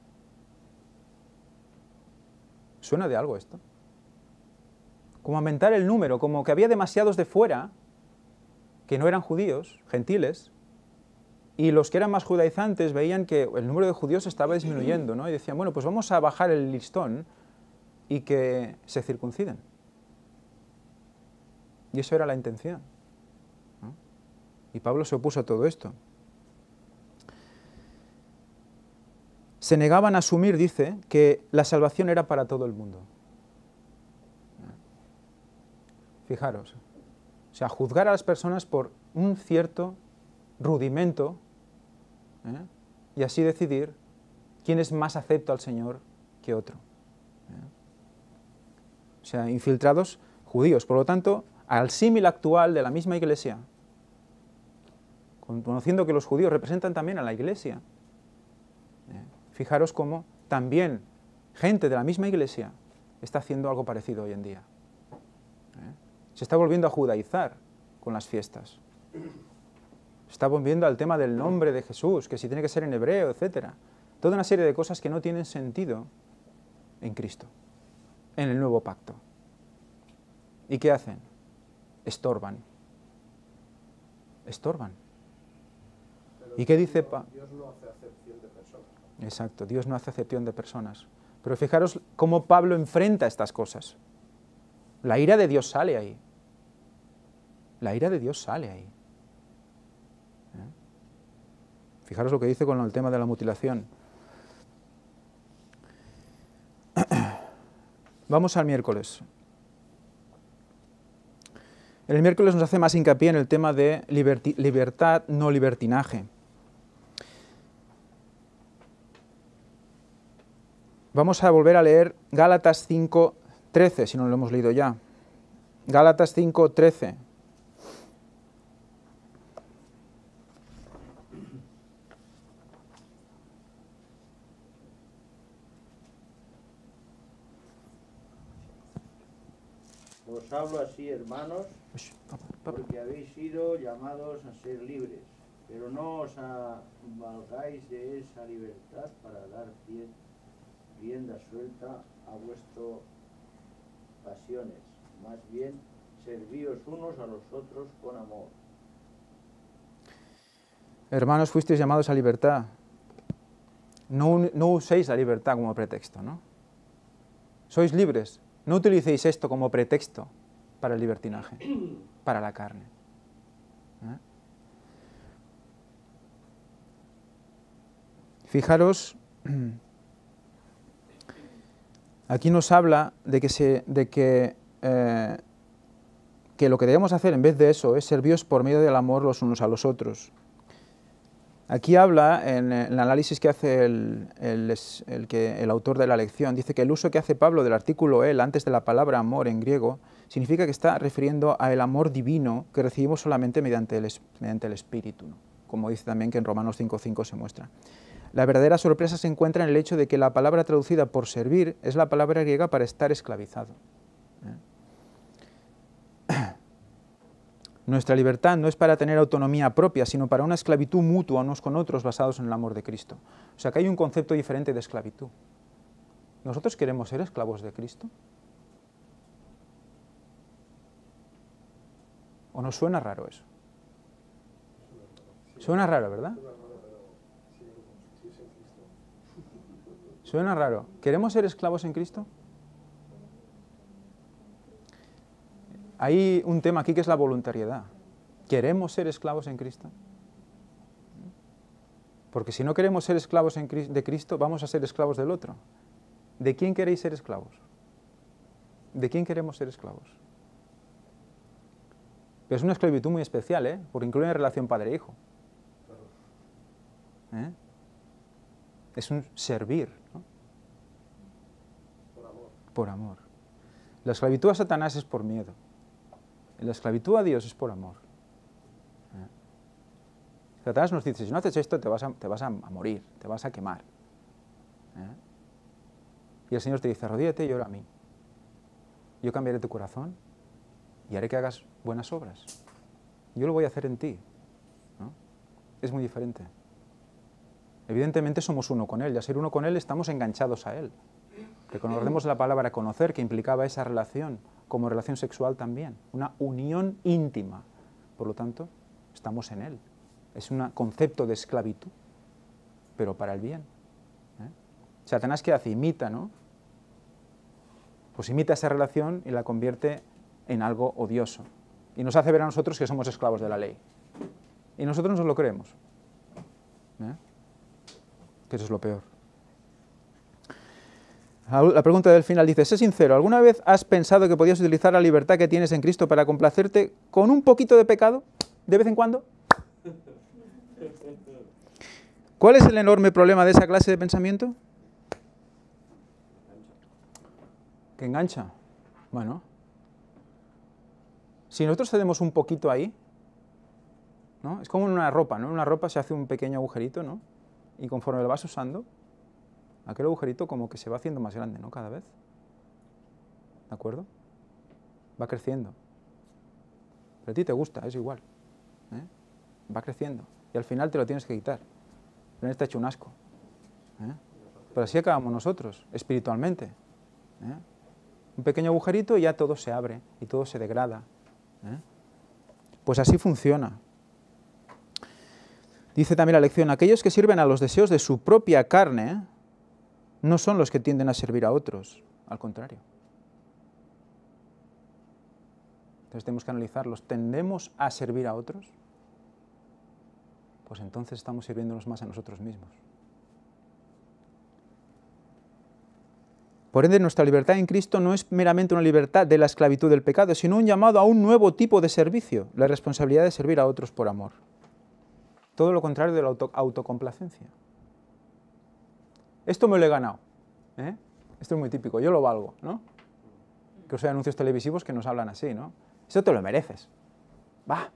S1: ¿Suena de algo esto? Como aumentar el número, como que había demasiados de fuera que no eran judíos, gentiles, y los que eran más judaizantes veían que el número de judíos estaba disminuyendo, ¿no? Y decían, bueno, pues vamos a bajar el listón y que se circunciden. Y eso era la intención, ¿no? Y Pablo se opuso a todo esto. Se negaban a asumir, dice, que la salvación era para todo el mundo. Fijaros, o sea, juzgar a las personas por un cierto rudimento, y así decidir quién es más acepto al Señor que otro. O sea, infiltrados judíos. Por lo tanto, al símil actual de la misma Iglesia, conociendo que los judíos representan también a la Iglesia, fijaros cómo también gente de la misma Iglesia está haciendo algo parecido hoy en día. Se está volviendo a judaizar con las fiestas. Se está volviendo al tema del nombre de Jesús, que si tiene que ser en hebreo, etc. Toda una serie de cosas que no tienen sentido en Cristo, en el nuevo pacto. ¿Y qué hacen? Estorban. Estorban. ¿Y qué dice
S8: Dios no hace acepción de personas.
S1: Exacto, Dios no hace acepción de personas. Pero fijaros cómo Pablo enfrenta estas cosas. La ira de Dios sale ahí. La ira de Dios sale ahí. Fijaros lo que dice con el tema de la mutilación. Vamos al miércoles. El miércoles nos hace más hincapié en el tema de libertad, no libertinaje. Vamos a volver a leer Gálatas 5:13, si no lo hemos leído ya. Gálatas 5:13.
S2: Os hablo así, hermanos, porque habéis sido llamados a ser libres, pero no os valgáis de esa libertad para dar rienda suelta a vuestras pasiones, más bien servíos unos a los otros con amor.
S1: Hermanos, fuisteis llamados a libertad. No uséis la libertad como pretexto, ¿no? Sois libres. No utilicéis esto como pretexto para el libertinaje, para la carne. Fijaros, aquí nos habla de que lo que debemos hacer en vez de eso es serviros por medio del amor los unos a los otros. Aquí habla, en el análisis que hace el autor de la lección, dice que el uso que hace Pablo del artículo el antes de la palabra amor en griego significa que está refiriendo al amor divino que recibimos solamente mediante el Espíritu, ¿no? Como dice también que en Romanos 5:5 se muestra. La verdadera sorpresa se encuentra en el hecho de que la palabra traducida por servir es la palabra griega para estar esclavizado. Nuestra libertad no es para tener autonomía propia, sino para una esclavitud mutua unos con otros basados en el amor de Cristo. O sea que hay un concepto diferente de esclavitud. ¿Nosotros queremos ser esclavos de Cristo? ¿O nos suena raro eso? Suena raro, ¿verdad? Suena raro. ¿Queremos ser esclavos en Cristo? Hay un tema aquí que es la voluntariedad. ¿Queremos ser esclavos en Cristo? Porque si no queremos ser esclavos de Cristo, vamos a ser esclavos del otro. ¿De quién queréis ser esclavos? ¿De quién queremos ser esclavos? Pero es una esclavitud muy especial, porque incluye relación padre-hijo. Es un servir, ¿no? Por amor. La esclavitud a Satanás es por miedo. La esclavitud a Dios es por amor. Satanás nos dice, si no haces esto te vas a morir, te vas a quemar. Y el Señor te dice, arrodíllate y ora a mí. Yo cambiaré tu corazón y haré que hagas buenas obras. Yo lo voy a hacer en ti, ¿no? Es muy diferente. Evidentemente somos uno con Él, y al ser uno con Él estamos enganchados a Él. Recordemos la palabra conocer, que implicaba esa relación, como relación sexual también, una unión íntima. Por lo tanto, estamos en Él. Es un concepto de esclavitud, pero para el bien. Satanás, ¿qué hace? Imita, ¿no? Pues imita esa relación y la convierte en algo odioso. Y nos hace ver a nosotros que somos esclavos de la ley. Y nosotros nos lo creemos. Que eso es lo peor. La pregunta del final dice, sé sincero, ¿alguna vez has pensado que podías utilizar la libertad que tienes en Cristo para complacerte con un poquito de pecado, de vez en cuando? ¿Cuál es el enorme problema de esa clase de pensamiento? Que engancha. Bueno, si nosotros cedemos un poquito ahí, ¿no? Es como en una ropa, ¿no? En una ropa se hace un pequeño agujerito, ¿no? Y conforme lo vas usando, aquel agujerito como que se va haciendo más grande, ¿no? Cada vez. ¿De acuerdo? Va creciendo. Pero a ti te gusta, es igual. Va creciendo. Y al final te lo tienes que quitar. Pero está hecho un asco. Pero así acabamos nosotros, espiritualmente. Un pequeño agujerito y ya todo se abre y todo se degrada. Pues así funciona. Dice también la lección, aquellos que sirven a los deseos de su propia carne no son los que tienden a servir a otros, al contrario. Entonces tenemos que analizarlos. ¿Tendemos a servir a otros? pues entonces estamos sirviéndonos más a nosotros mismos. Por ende, nuestra libertad en Cristo no es meramente una libertad de la esclavitud del pecado, sino un llamado a un nuevo tipo de servicio, la responsabilidad de servir a otros por amor. Todo lo contrario de la autocomplacencia. Esto me lo he ganado, ¿eh? Esto es muy típico, yo lo valgo, ¿no? Que os hay anuncios televisivos que nos hablan así, ¿no? Eso te lo mereces. Va.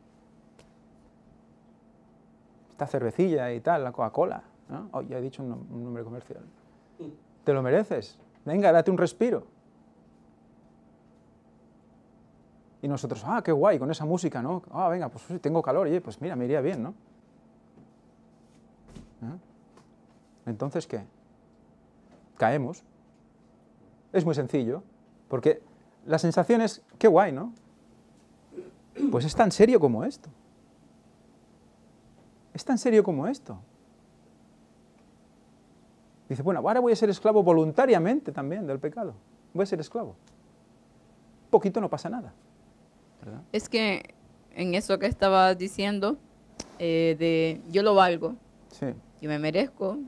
S1: Esta cervecilla y tal, la Coca-Cola, ¿no? Oh, ya he dicho un nombre comercial. Te lo mereces. Venga, date un respiro. Y nosotros, ah, qué guay, con esa música, ¿no? Ah, venga, pues sí, tengo calor, oye, pues mira, me iría bien, ¿no? ¿Eh? Entonces, ¿qué? Caemos. Es muy sencillo, porque la sensación es, qué guay, ¿no? Pues es tan serio como esto. Es tan serio como esto. Dice, bueno, ahora voy a ser esclavo voluntariamente también del pecado. Voy a ser esclavo. Un poquito no pasa nada, ¿verdad?
S10: Es que en eso que estabas diciendo, de yo lo valgo,
S1: Sí.
S10: yo me merezco,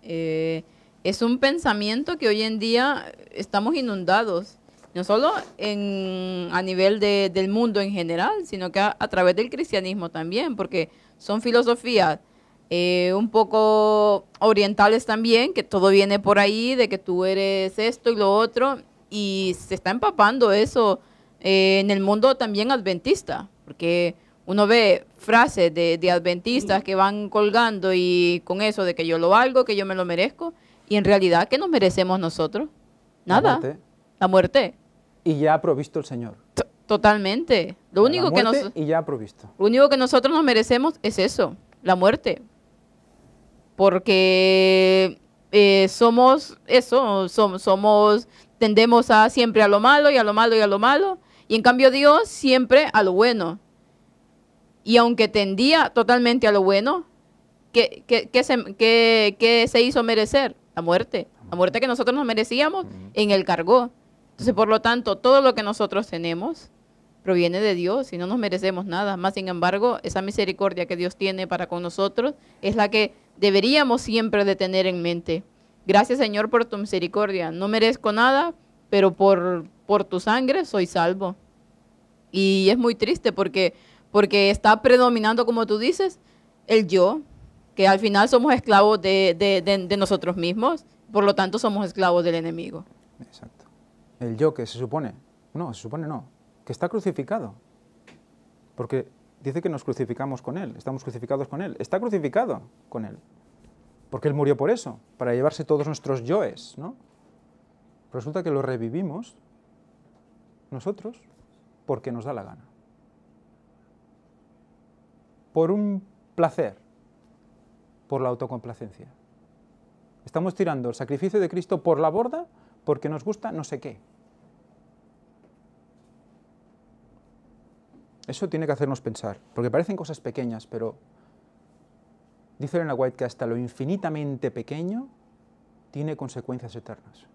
S10: es un pensamiento que hoy en día estamos inundados, no solo a nivel del mundo en general, sino que a través del cristianismo también, porque son filosofías un poco orientales también, que todo viene por ahí, de que tú eres esto y lo otro, y se está empapando eso en el mundo también adventista, porque uno ve frases de adventistas que van colgando y con eso de que yo lo valgo, que yo me lo merezco, y en realidad, ¿qué nos merecemos nosotros? Nada. La muerte.
S1: Y ya ha provisto el Señor.
S10: Totalmente. Lo único
S1: y ya ha provisto.
S10: Lo único que nosotros nos merecemos es eso, la muerte. Porque somos eso, tendemos a siempre a lo malo y a lo malo y a lo malo, y en cambio Dios siempre a lo bueno. Y aunque tendía totalmente a lo bueno, ¿qué se hizo merecer? La muerte que nosotros nos merecíamos, en Él cargó. Entonces, por lo tanto, todo lo que nosotros tenemos proviene de Dios y no nos merecemos nada. Más sin embargo, esa misericordia que Dios tiene para con nosotros es la que deberíamos siempre de tener en mente. Gracias, Señor, por tu misericordia. No merezco nada, pero por tu sangre soy salvo. Y es muy triste porque está predominando, como tú dices, el yo, que al final somos esclavos de nosotros mismos, por lo tanto somos esclavos del enemigo.
S1: Exacto. El yo que se supone no, que está crucificado, porque dice que nos crucificamos con Él, estamos crucificados con Él, está crucificado con Él, porque Él murió por eso, para llevarse todos nuestros yoes, ¿no? Resulta que lo revivimos nosotros porque nos da la gana, por un placer, por la autocomplacencia. Estamos tirando el sacrificio de Cristo por la borda porque nos gusta no sé qué. Eso tiene que hacernos pensar, porque parecen cosas pequeñas, pero dice Elena White que hasta lo infinitamente pequeño tiene consecuencias eternas.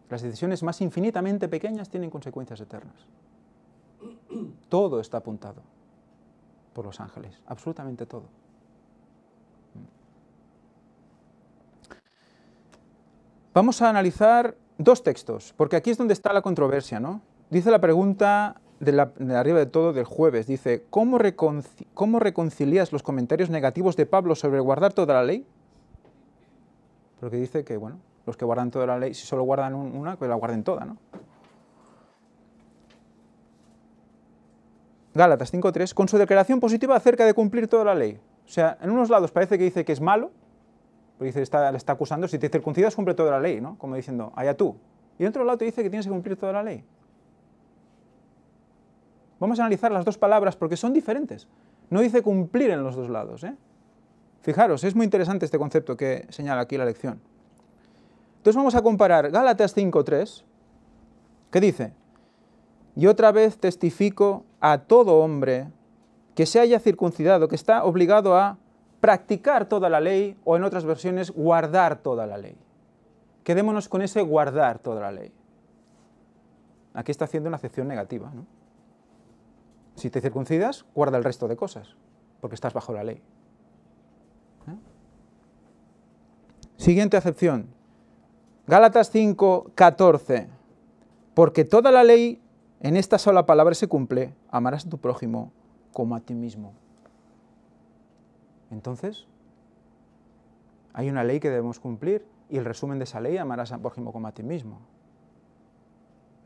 S1: Las decisiones más infinitamente pequeñas tienen consecuencias eternas. Todo está apuntado por los ángeles, absolutamente todo. Vamos a analizar dos textos, porque aquí es donde está la controversia, ¿no? Dice la pregunta de arriba de todo del jueves, dice, ¿cómo reconcilias los comentarios negativos de Pablo sobre guardar toda la ley? Porque dice que, bueno, los que guardan toda la ley, si solo guardan una, pues la guarden toda, ¿no? Gálatas 5:3, con su declaración positiva acerca de cumplir toda la ley. O sea, en unos lados parece que dice que es malo, porque dice, le está acusando, si te circuncidas cumple toda la ley, ¿no? Como diciendo, allá tú. Y en otro lado te dice que tienes que cumplir toda la ley. Vamos a analizar las dos palabras porque son diferentes. No dice cumplir en los dos lados, ¿eh? Fijaros, es muy interesante este concepto que señala aquí la lección. Entonces vamos a comparar Gálatas 5:3, que dice, y otra vez testifico a todo hombre que se haya circuncidado, que está obligado a practicar toda la ley, o en otras versiones, guardar toda la ley. Quedémonos con ese guardar toda la ley. Aquí está haciendo una acepción negativa, ¿no? Si te circuncidas, guarda el resto de cosas, porque estás bajo la ley. Siguiente acepción. Gálatas 5:14. Porque toda la ley en esta sola palabra se cumple: amarás a tu prójimo como a ti mismo. Entonces, hay una ley que debemos cumplir y el resumen de esa ley: amarás a tu prójimo como a ti mismo.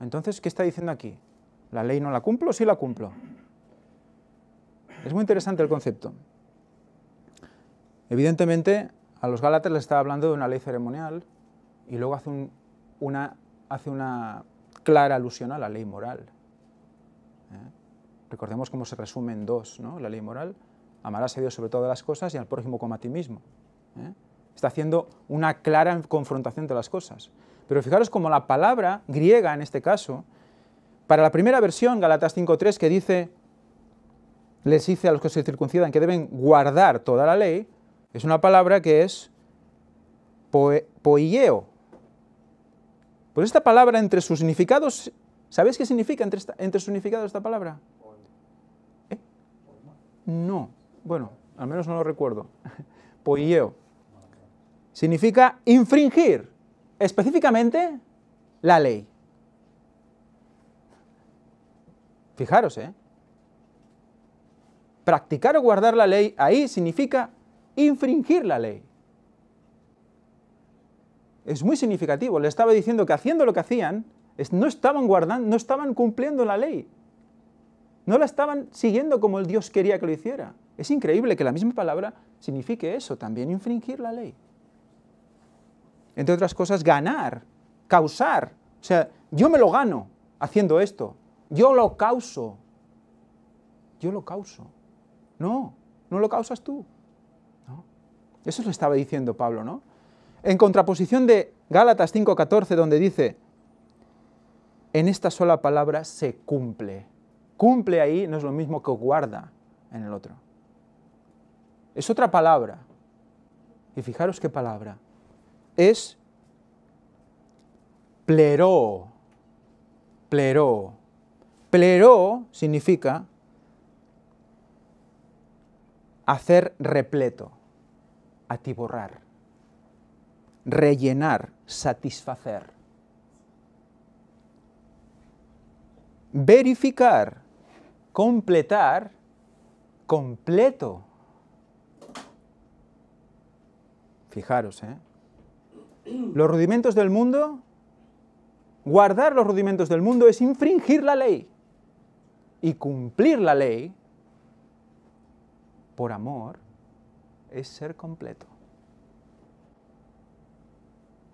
S1: Entonces, ¿qué está diciendo aquí? ¿La ley no la cumplo o sí la cumplo? Es muy interesante el concepto. Evidentemente, a los Gálatas les estaba hablando de una ley ceremonial y luego hace una clara alusión a la ley moral. Recordemos cómo se resume en dos, ¿no? La ley moral: amarás a Dios sobre todas las cosas y al prójimo como a ti mismo. Está haciendo una clara confrontación de las cosas. Pero fijaros cómo la palabra griega, en este caso, para la primera versión, Gálatas 5:3, que dice, les dice a los que se circuncidan que deben guardar toda la ley, es una palabra que es poieo. Pues esta palabra, entre sus significados, ¿sabéis qué significa entre sus significados esta palabra? No, bueno, al menos no lo recuerdo. Poieo. Significa infringir, específicamente, la ley. Fijaros, practicar o guardar la ley, ahí significa infringir la ley. Es muy significativo. Le estaba diciendo que haciendo lo que hacían, no estaban guardando, no estaban cumpliendo la ley. No la estaban siguiendo como el Dios quería que lo hiciera. Es increíble que la misma palabra signifique eso, también infringir la ley. Entre otras cosas, ganar, causar. O sea, yo me lo gano haciendo esto. Yo lo causo. Yo lo causo. No, no lo causas tú. ¿No? Eso le estaba diciendo Pablo, ¿no? En contraposición de Gálatas 5:14, donde dice, en esta sola palabra se cumple. Cumple ahí no es lo mismo que guarda en el otro. Es otra palabra. Y fijaros qué palabra. Es pleró. Pleró. Pleró significa hacer repleto, atiborrar, rellenar, satisfacer. Verificar, completar, completo. Fijaros, los rudimentos del mundo, guardar los rudimentos del mundo es infringir la ley. Y cumplir la ley, por amor, es ser completo.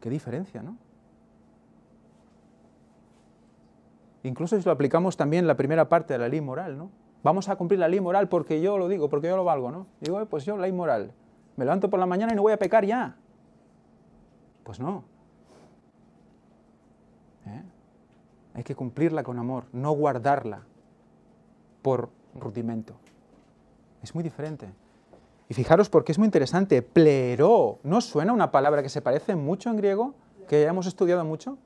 S1: Qué diferencia, ¿no? Incluso si lo aplicamos también la primera parte de la ley moral, ¿no? Vamos a cumplir la ley moral porque yo lo digo, porque yo lo valgo, ¿no? Digo, pues yo, ley moral. Me levanto por la mañana y no voy a pecar ya. Pues no. Hay que cumplirla con amor, no guardarla por rudimento. Es muy diferente. Y fijaros porque es muy interesante. Pleró. ¿No suena una palabra que se parece mucho en griego? ¿Que ya hemos estudiado mucho?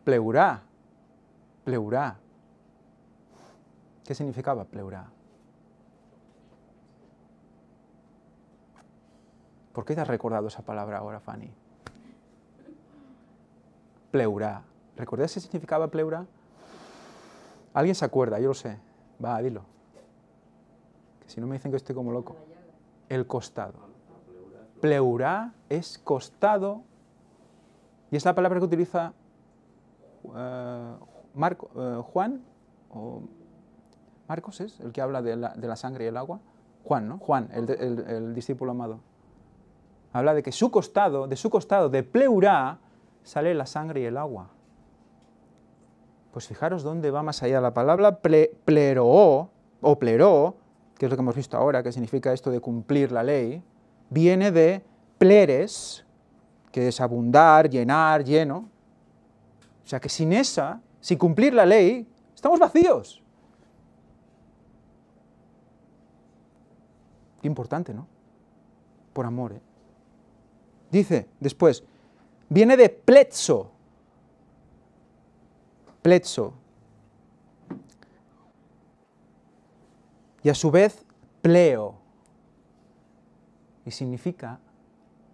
S1: Pleurá. Pleurá. ¿Qué significaba pleurá? ¿Por qué te has recordado esa palabra ahora, Fanny? Pleurá. ¿Recordáis qué significaba pleurá? ¿Alguien se acuerda? Yo lo sé. Va, dilo. Que si no me dicen que estoy como loco. El costado. Pleurá es costado. Y es la palabra que utiliza Juan, o Marcos es el que habla de la sangre y el agua. Juan, ¿no? Juan, el discípulo amado. Habla de que de su costado, de pleurá, sale la sangre y el agua. Pues fijaros dónde va más allá la palabra pleró, o pleró, que es lo que hemos visto ahora, que significa esto de cumplir la ley, viene de pleres, que es abundar, llenar, lleno. O sea que sin cumplir la ley, estamos vacíos. Qué importante, ¿no? Por amor, Dice después, viene de pletzo. Pletzo. y a su vez pleo, y significa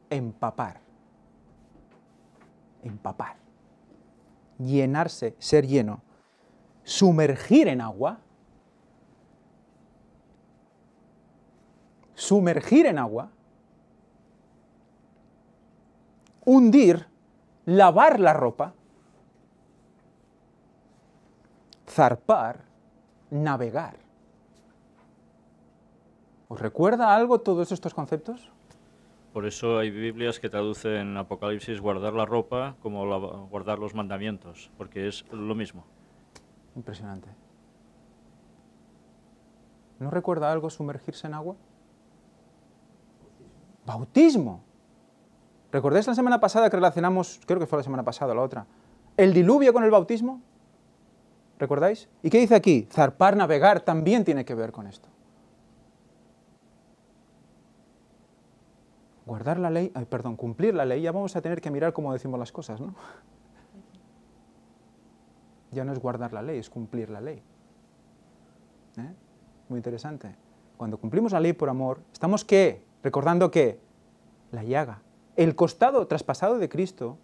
S1: empapar, empapar, llenarse, ser lleno, sumergir en agua, hundir, lavar la ropa, zarpar, navegar. ¿Os recuerda algo todos estos conceptos?
S11: Por eso hay Biblias que traducen Apocalipsis guardar la ropa como guardar los mandamientos, porque es lo mismo.
S1: Impresionante. ¿No recuerda algo sumergirse en agua? Bautismo. ¿Recordáis la semana pasada que relacionamos, creo que fue la semana pasada o la otra, el diluvio con el bautismo? ¿Recordáis? ¿Y qué dice aquí? Zarpar, navegar, también tiene que ver con esto. Guardar la ley, cumplir la ley, ya vamos a tener que mirar cómo decimos las cosas, ¿no? Ya no es guardar la ley, es cumplir la ley. Muy interesante. Cuando cumplimos la ley por amor, estamos ¿qué? Recordando ¿qué? La llaga. El costado traspasado de Cristo,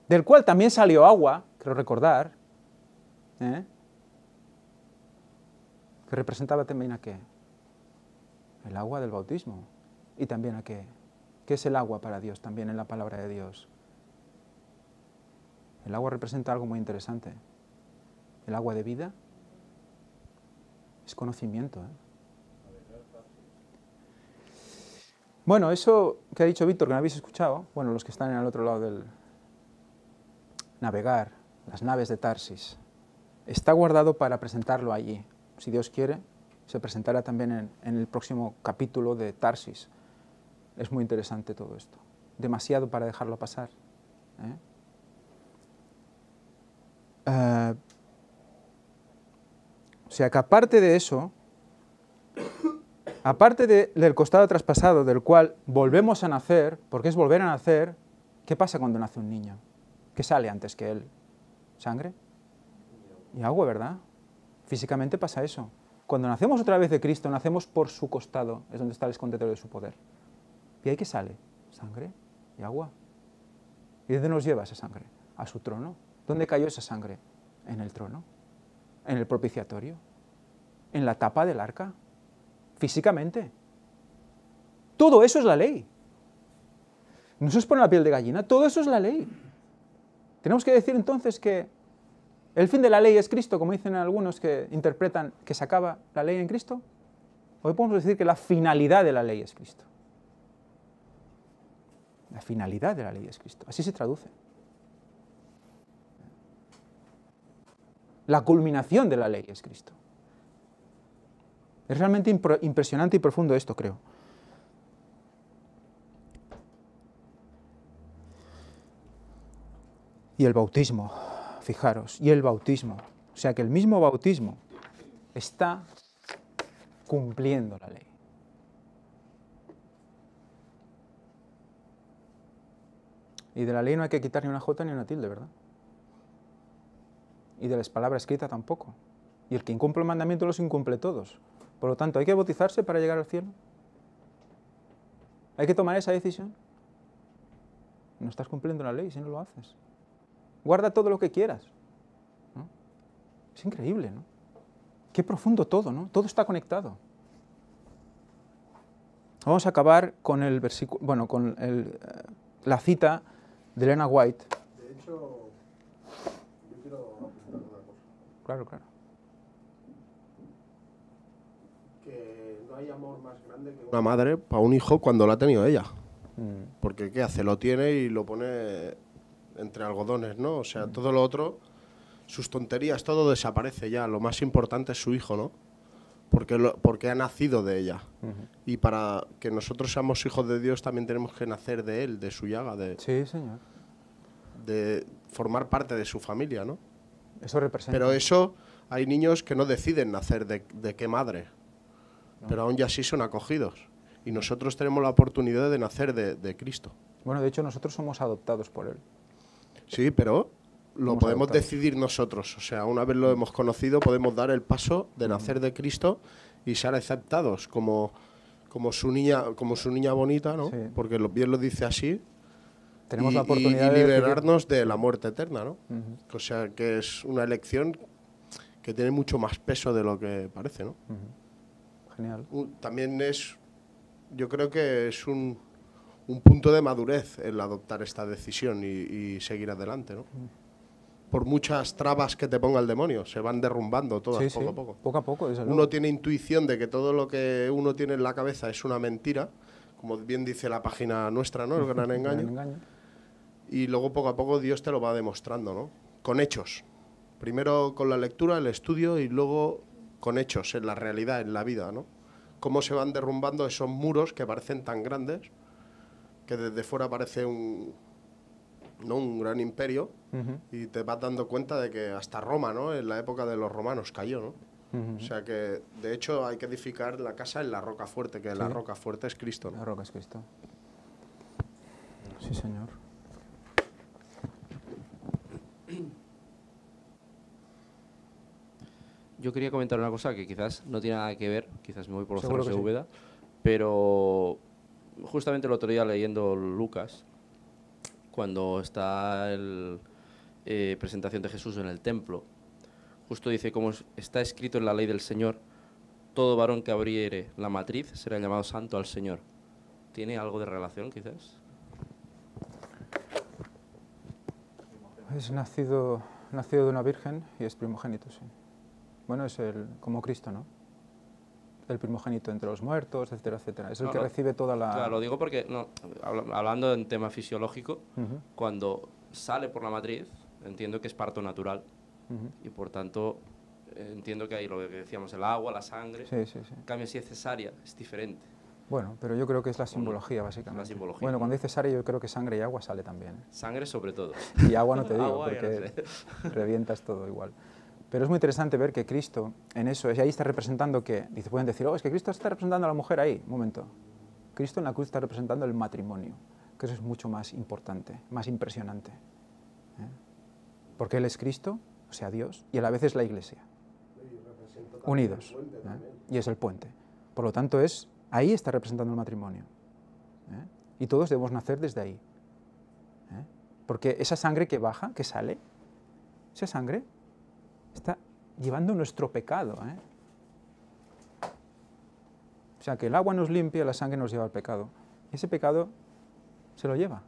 S1: del cual también salió agua, creo recordar, que representaba también a ¿qué? El agua del bautismo. Y también a ¿qué? ¿Qué es el agua para Dios también en la palabra de Dios? El agua representa algo muy interesante. El agua de vida es conocimiento. Bueno, eso que ha dicho Víctor, que no habéis escuchado, bueno, los que están en el otro lado del navegar, las naves de Tarsis, está guardado para presentarlo allí. Si Dios quiere, se presentará también en el próximo capítulo de Tarsis. Es muy interesante todo esto. Demasiado para dejarlo pasar. O sea que aparte de eso, aparte del costado traspasado del cual volvemos a nacer, porque es volver a nacer, ¿qué pasa cuando nace un niño? ¿Qué sale antes que él? ¿Sangre? Y agua, ¿verdad? Físicamente pasa eso. Cuando nacemos otra vez de Cristo, nacemos por su costado, es donde está el escondedero de su poder. ¿Y ahí qué sale? Sangre y agua. ¿Y dónde nos lleva esa sangre? A su trono. ¿Dónde cayó esa sangre? En el trono, en el propiciatorio, en la tapa del arca, físicamente. Todo eso es la ley. No se os pone la piel de gallina, todo eso es la ley. Tenemos que decir entonces que el fin de la ley es Cristo, como dicen algunos que interpretan que se acaba la ley en Cristo. Hoy podemos decir que la finalidad de la ley es Cristo. La finalidad de la ley es Cristo. Así se traduce. La culminación de la ley es Cristo. Es realmente impresionante y profundo esto, creo. Y el bautismo, fijaros, y el bautismo. O sea que el mismo bautismo está cumpliendo la ley. Y de la ley no hay que quitar ni una jota ni una tilde, ¿verdad? Y de las palabras escritas tampoco. Y el que incumple el mandamiento los incumple todos. Por lo tanto, ¿hay que bautizarse para llegar al cielo? ¿Hay que tomar esa decisión? No estás cumpliendo la ley si no lo haces. Guarda todo lo que quieras, ¿no? Es increíble, ¿no? Qué profundo todo, ¿no? Todo está conectado. Vamos a acabar con el versículo, bueno, con la cita de Elena White.
S8: De hecho, yo quiero apuntar una cosa.
S1: Claro, claro.
S8: Que no hay amor más grande que una madre para un hijo cuando lo ha tenido ella. Porque ¿qué hace? Lo tiene y lo pone entre algodones, ¿no? O sea, todo lo otro, sus tonterías, todo desaparece ya. Lo más importante es su hijo, ¿no? Porque ha nacido de ella. Y para que nosotros seamos hijos de Dios también tenemos que nacer de él, de su llaga,
S1: sí, señor.
S8: De formar parte de su familia, ¿no?
S1: Eso representa.
S8: Pero eso, hay niños que no deciden nacer de qué madre, no. Pero aún ya sí son acogidos. Y nosotros tenemos la oportunidad de nacer de Cristo.
S1: Bueno, de hecho nosotros somos adoptados por él.
S8: Sí, pero lo podemos decidir nosotros. O sea, una vez lo hemos conocido, podemos dar el paso de nacer de Cristo y ser aceptados como su niña bonita, ¿no?
S1: Sí.
S8: Porque bien lo dice así.
S1: Tenemos la oportunidad
S8: y
S1: de
S8: liberarnos de la muerte eterna, ¿no?
S1: Ujú.
S8: O sea, que es una elección que tiene mucho más peso de lo que parece, ¿no?
S1: Ujú. Genial.
S8: También yo creo que es un punto de madurez el adoptar esta decisión y seguir adelante, ¿no? Por muchas trabas que te ponga el demonio, se van derrumbando todas
S1: Sí,
S8: poco
S1: sí.
S8: a poco.
S1: Poco a poco, desde luego.
S8: Uno tiene intuición de que todo lo que uno tiene en la cabeza es una mentira, como bien dice la página nuestra, ¿no? El gran engaño. Y luego poco a poco Dios te lo va demostrando, ¿no? Con hechos. Primero con la lectura, el estudio y luego con hechos, en la realidad, en la vida, ¿no? Cómo se van derrumbando esos muros que parecen tan grandes, que desde fuera parece un gran imperio, y te vas dando cuenta de que hasta Roma, ¿no? En la época de los romanos cayó, ¿no? O sea que, de hecho, hay que edificar la casa en la roca fuerte, que la roca fuerte es Cristo, ¿no?
S1: La roca es Cristo. Sí, Señor.
S4: Yo quería comentar una cosa que quizás no tiene nada que ver, quizás me voy por los
S1: Seguro
S4: cerros de
S1: que sí.
S4: Úbeda, pero justamente el otro día leyendo Lucas, cuando está la presentación de Jesús en el templo, justo dice, como está escrito en la ley del Señor, todo varón que abriere la matriz será llamado santo al Señor. ¿Tiene algo de relación, quizás?
S1: Es nacido de una virgen y es primogénito, sí. Bueno, es como Cristo, ¿no? El primogénito entre los muertos, etcétera, etcétera. Es el que recibe toda la...
S4: Claro, lo digo porque, hablando en tema fisiológico, cuando sale por la matriz, entiendo que es parto natural, y por tanto, entiendo que hay lo que decíamos, el agua, la sangre.
S1: Sí, sí, sí.
S4: En cambio, si es cesárea, es diferente.
S1: Bueno, pero yo creo que es la simbología, básicamente.
S4: La simbología.
S1: Bueno, cuando dice cesárea, yo creo que sangre y agua sale también.
S4: Sangre sobre todo.
S1: Y agua no te digo,
S4: Agua, ya
S1: porque
S4: no sé.
S1: revientas todo igual. Pero es muy interesante ver que Cristo, en eso, y ahí está representando que, pueden decir, es que Cristo está representando a la mujer ahí. Un momento. Cristo en la cruz está representando el matrimonio, que eso es mucho más importante, más impresionante. Porque Él es Cristo, o sea, Dios, y a la vez es la Iglesia. Unidos. Y es el puente. Por lo tanto, ahí está representando el matrimonio. Y todos debemos nacer desde ahí. Porque esa sangre que baja, que sale, esa sangre está llevando nuestro pecado. O sea, que el agua nos limpia, la sangre nos lleva al pecado. Y ese pecado se lo lleva.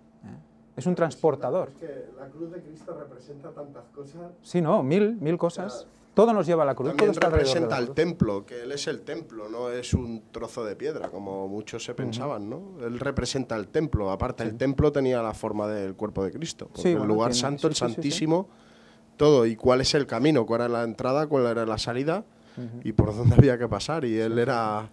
S1: Es un transportador.
S8: Es que la cruz de Cristo representa tantas cosas.
S1: Sí, no, mil cosas. O sea, todo nos lleva a la cruz.
S8: También
S1: todo está
S8: representa
S1: al
S8: el templo, que Él es el templo, no es un trozo de piedra, como muchos se pensaban, ¿no? Él representa el templo. Aparte, el templo tenía la forma del cuerpo de Cristo. Porque el lugar santo, el santísimo, todo. ¿Y cuál es el camino? ¿Cuál era la entrada? ¿Cuál era la salida? Y por dónde había que pasar. Y Él era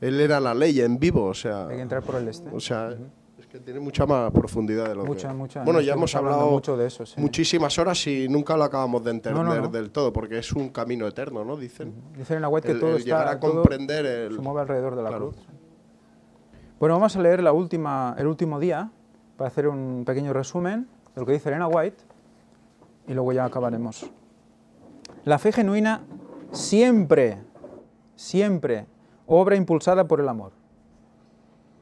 S8: la ley en vivo, o sea...
S1: Hay que entrar por el este.
S8: O sea... Es que tiene mucha más profundidad de lo que...
S1: Mucha.
S8: Bueno, ya hemos hablado
S1: mucho de eso, sí.
S8: muchísimas horas y nunca lo acabamos de entender del todo, porque es un camino eterno, ¿no? Dicen.
S1: Dicen en la web que todo está...
S8: llegar a comprender
S1: se mueve alrededor de la cruz. Bueno, vamos a leer el último día, para hacer un pequeño resumen de lo que dice Elena White, y luego ya acabaremos. La fe genuina siempre obra impulsada por el amor.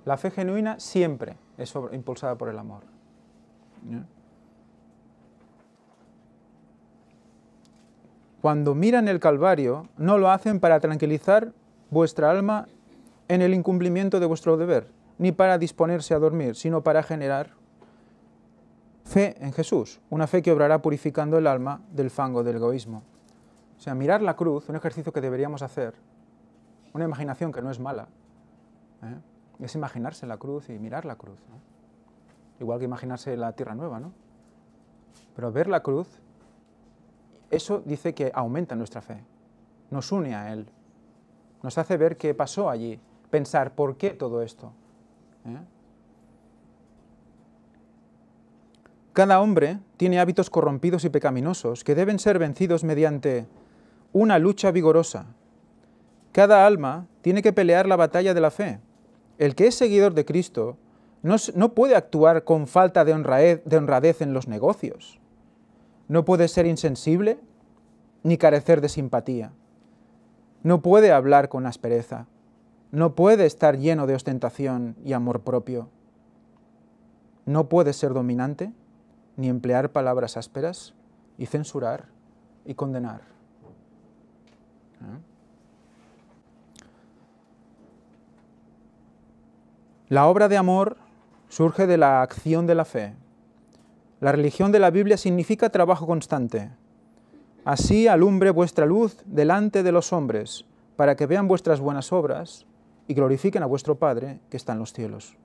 S1: La fe genuina siempre es impulsada por el amor. Cuando miran el Calvario, no lo hacen para tranquilizar vuestra alma en el incumplimiento de vuestro deber, ni para disponerse a dormir, sino para generar fe en Jesús, una fe que obrará purificando el alma del fango del egoísmo. O sea, mirar la cruz, un ejercicio que deberíamos hacer, una imaginación que no es mala, es imaginarse la cruz y mirar la cruz, ¿no? Igual que imaginarse la tierra nueva, ¿no? Pero ver la cruz, eso dice que aumenta nuestra fe, nos une a Él, nos hace ver qué pasó allí, pensar por qué todo esto. Cada hombre tiene hábitos corrompidos y pecaminosos que deben ser vencidos mediante una lucha vigorosa. Cada alma tiene que pelear la batalla de la fe. El que es seguidor de Cristo no puede actuar con falta de honradez en los negocios. No puede ser insensible ni carecer de simpatía. No puede hablar con aspereza. No puede estar lleno de ostentación y amor propio. No puede ser dominante, ni emplear palabras ásperas y censurar y condenar. La obra de amor surge de la acción de la fe. La religión de la Biblia significa trabajo constante. Así alumbre vuestra luz delante de los hombres, para que vean vuestras buenas obras y glorifiquen a vuestro Padre que está en los cielos.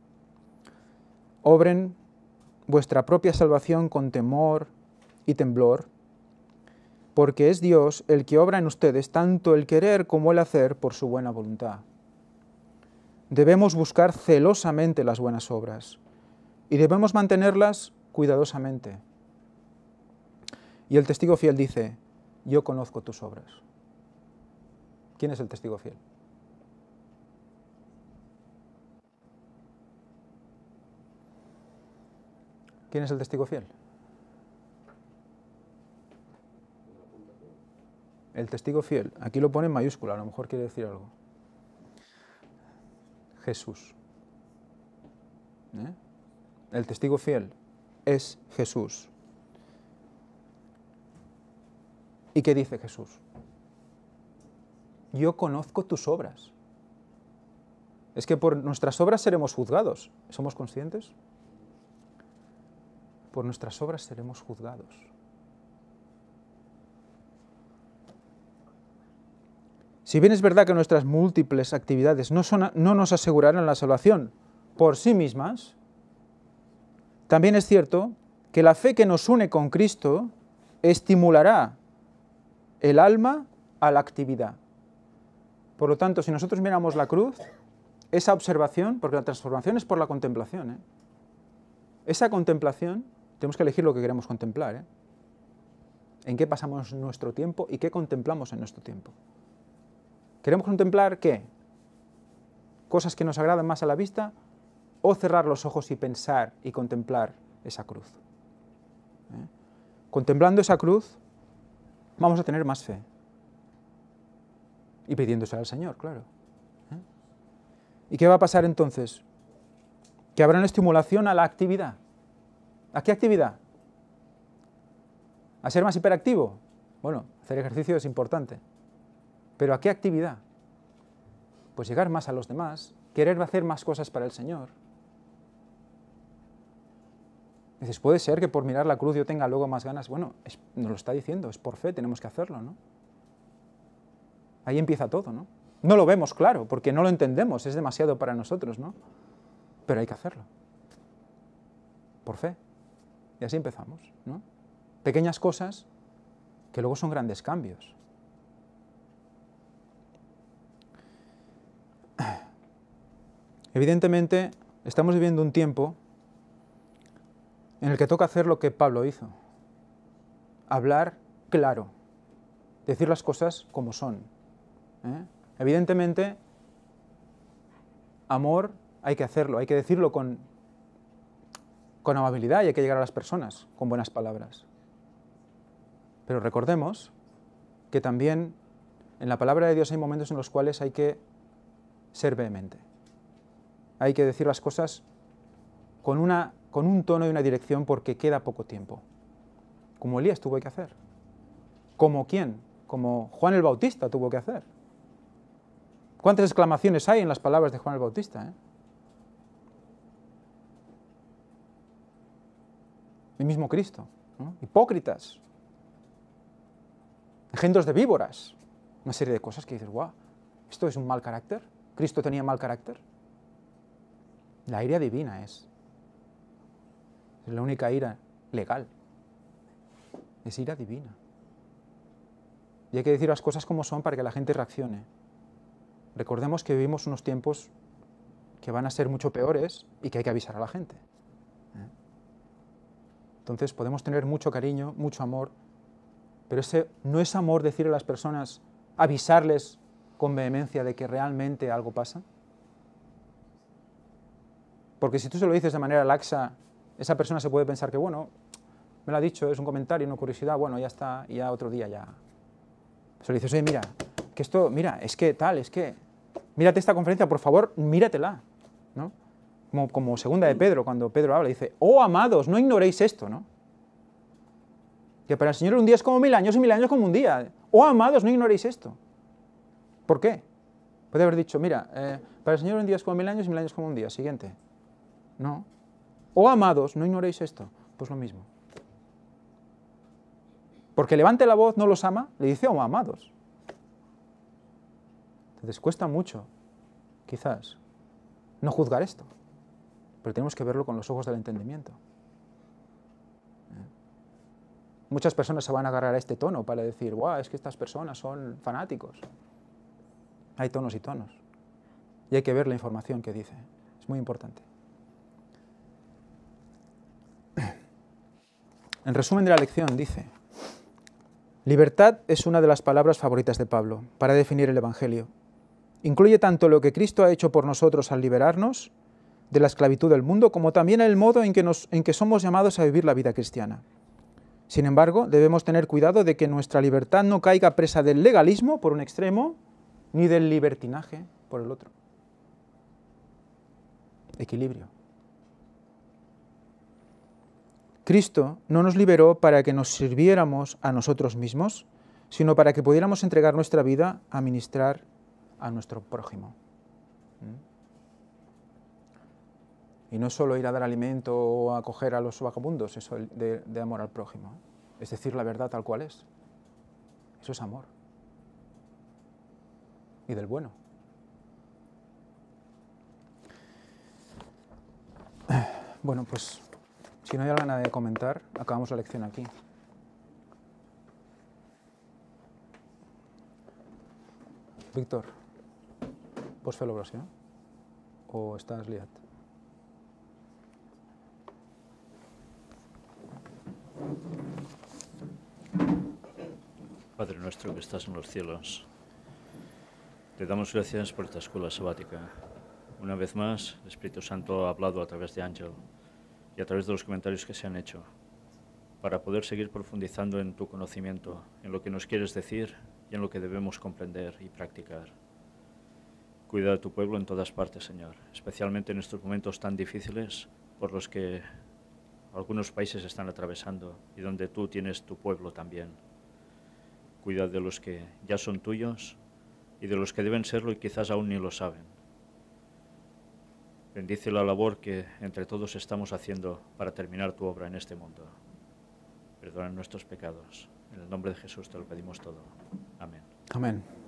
S1: Obren vuestra propia salvación con temor y temblor, porque es Dios el que obra en ustedes tanto el querer como el hacer por su buena voluntad. Debemos buscar celosamente las buenas obras y debemos mantenerlas cuidadosamente. Y el testigo fiel dice, yo conozco tus obras. ¿Quién es el testigo fiel? ¿Quién es el testigo fiel? El testigo fiel, aquí lo pone en mayúscula, a lo mejor quiere decir algo. Jesús. El testigo fiel es Jesús. ¿Y qué dice Jesús? Yo conozco tus obras. Es que por nuestras obras seremos juzgados. ¿Somos conscientes? Por nuestras obras seremos juzgados. Si bien es verdad que nuestras múltiples actividades no nos asegurarán la salvación por sí mismas, también es cierto que la fe que nos une con Cristo estimulará el alma a la actividad. Por lo tanto, si nosotros miramos la cruz, esa observación, porque la transformación es por la contemplación, esa contemplación, tenemos que elegir lo que queremos contemplar, en qué pasamos nuestro tiempo y qué contemplamos en nuestro tiempo. ¿Queremos contemplar qué? ¿Cosas que nos agradan más a la vista? ¿O cerrar los ojos y pensar y contemplar esa cruz? Contemplando esa cruz, vamos a tener más fe. Y pidiéndose al Señor, claro. ¿Y qué va a pasar entonces? Que habrá una estimulación a la actividad. ¿A qué actividad? ¿A ser más hiperactivo? Bueno, hacer ejercicio es importante. ¿Pero a qué actividad? Pues llegar más a los demás, querer hacer más cosas para el Señor. Dices, puede ser que por mirar la cruz yo tenga luego más ganas. Bueno, nos lo está diciendo, es por fe, tenemos que hacerlo, ¿no? Ahí empieza todo, ¿no? No lo vemos claro, porque no lo entendemos, es demasiado para nosotros, ¿no? Pero hay que hacerlo. Por fe. Y así empezamos, ¿no? Pequeñas cosas que luego son grandes cambios. Evidentemente, estamos viviendo un tiempo en el que toca hacer lo que Pablo hizo. Hablar claro. Decir las cosas como son. Evidentemente, amor hay que hacerlo, hay que decirlo con amabilidad y hay que llegar a las personas con buenas palabras. Pero recordemos que también en la palabra de Dios hay momentos en los cuales hay que ser vehemente. Hay que decir las cosas con un tono y una dirección porque queda poco tiempo. Como Elías tuvo que hacer. ¿Como quién? Como Juan el Bautista tuvo que hacer. ¿Cuántas exclamaciones hay en las palabras de Juan el Bautista? El mismo Cristo, ¿no? Hipócritas, engendros de víboras, una serie de cosas que dices, guau, ¿esto es un mal carácter? ¿Cristo tenía mal carácter? La ira divina es la única ira legal, es ira divina. Y hay que decir las cosas como son para que la gente reaccione. Recordemos que vivimos unos tiempos que van a ser mucho peores y que hay que avisar a la gente. Entonces podemos tener mucho cariño, mucho amor, pero ese no es amor decirle a las personas, avisarles con vehemencia de que realmente algo pasa. Porque si tú se lo dices de manera laxa, esa persona se puede pensar que, bueno, me lo ha dicho, es un comentario, una curiosidad, bueno, ya está, y ya otro día ya. Se le dices, oye, mira, que esto, mira, es que tal, es que, mírate esta conferencia, por favor, míratela, ¿no? Como segunda de Pedro, cuando Pedro habla, dice, oh amados, no ignoréis esto, ¿no? Que para el Señor un día es como 1000 años y 1000 años como un día. Oh amados, no ignoréis esto. ¿Por qué? Puede haber dicho, mira, para el Señor un día es como 1000 años y 1000 años como un día. Siguiente. No. Oh amados, no ignoréis esto. Pues lo mismo. Porque levante la voz, no los ama, le dice, oh amados. Entonces cuesta mucho, quizás, no juzgar esto. Pero tenemos que verlo con los ojos del entendimiento. Muchas personas se van a agarrar a este tono para decir, guau, es que estas personas son fanáticos. Hay tonos y tonos. Y hay que ver la información que dice. Es muy importante. En resumen de la lección dice, libertad es una de las palabras favoritas de Pablo para definir el Evangelio. Incluye tanto lo que Cristo ha hecho por nosotros al liberarnos de la esclavitud del mundo, como también el modo en que somos llamados a vivir la vida cristiana. Sin embargo, debemos tener cuidado de que nuestra libertad no caiga presa del legalismo, por un extremo, ni del libertinaje, por el otro. Equilibrio. Cristo no nos liberó para que nos sirviéramos a nosotros mismos, sino para que pudiéramos entregar nuestra vida a ministrar a nuestro prójimo. Y no es solo ir a dar alimento o a acoger a los vagabundos, eso de amor al prójimo. Es decir, la verdad tal cual es. Eso es amor. Y del bueno. Bueno, pues, si no hay nada de comentar, acabamos la lección aquí. Víctor, ¿pots fer l'oració? O estàs liat?
S11: Padre nuestro que estás en los cielos, te damos gracias por esta escuela sabática. Una vez más, el Espíritu Santo ha hablado a través de Ángel y a través de los comentarios que se han hecho, para poder seguir profundizando en tu conocimiento, en lo que nos quieres decir y en lo que debemos comprender y practicar. Cuida de tu pueblo en todas partes, Señor, especialmente en estos momentos tan difíciles por los que algunos países están atravesando y donde tú tienes tu pueblo también. Cuida de los que ya son tuyos y de los que deben serlo y quizás aún ni lo saben. Bendice la labor que entre todos estamos haciendo para terminar tu obra en este mundo. Perdona nuestros pecados. En el nombre de Jesús te lo pedimos todo. Amén.
S1: Amén.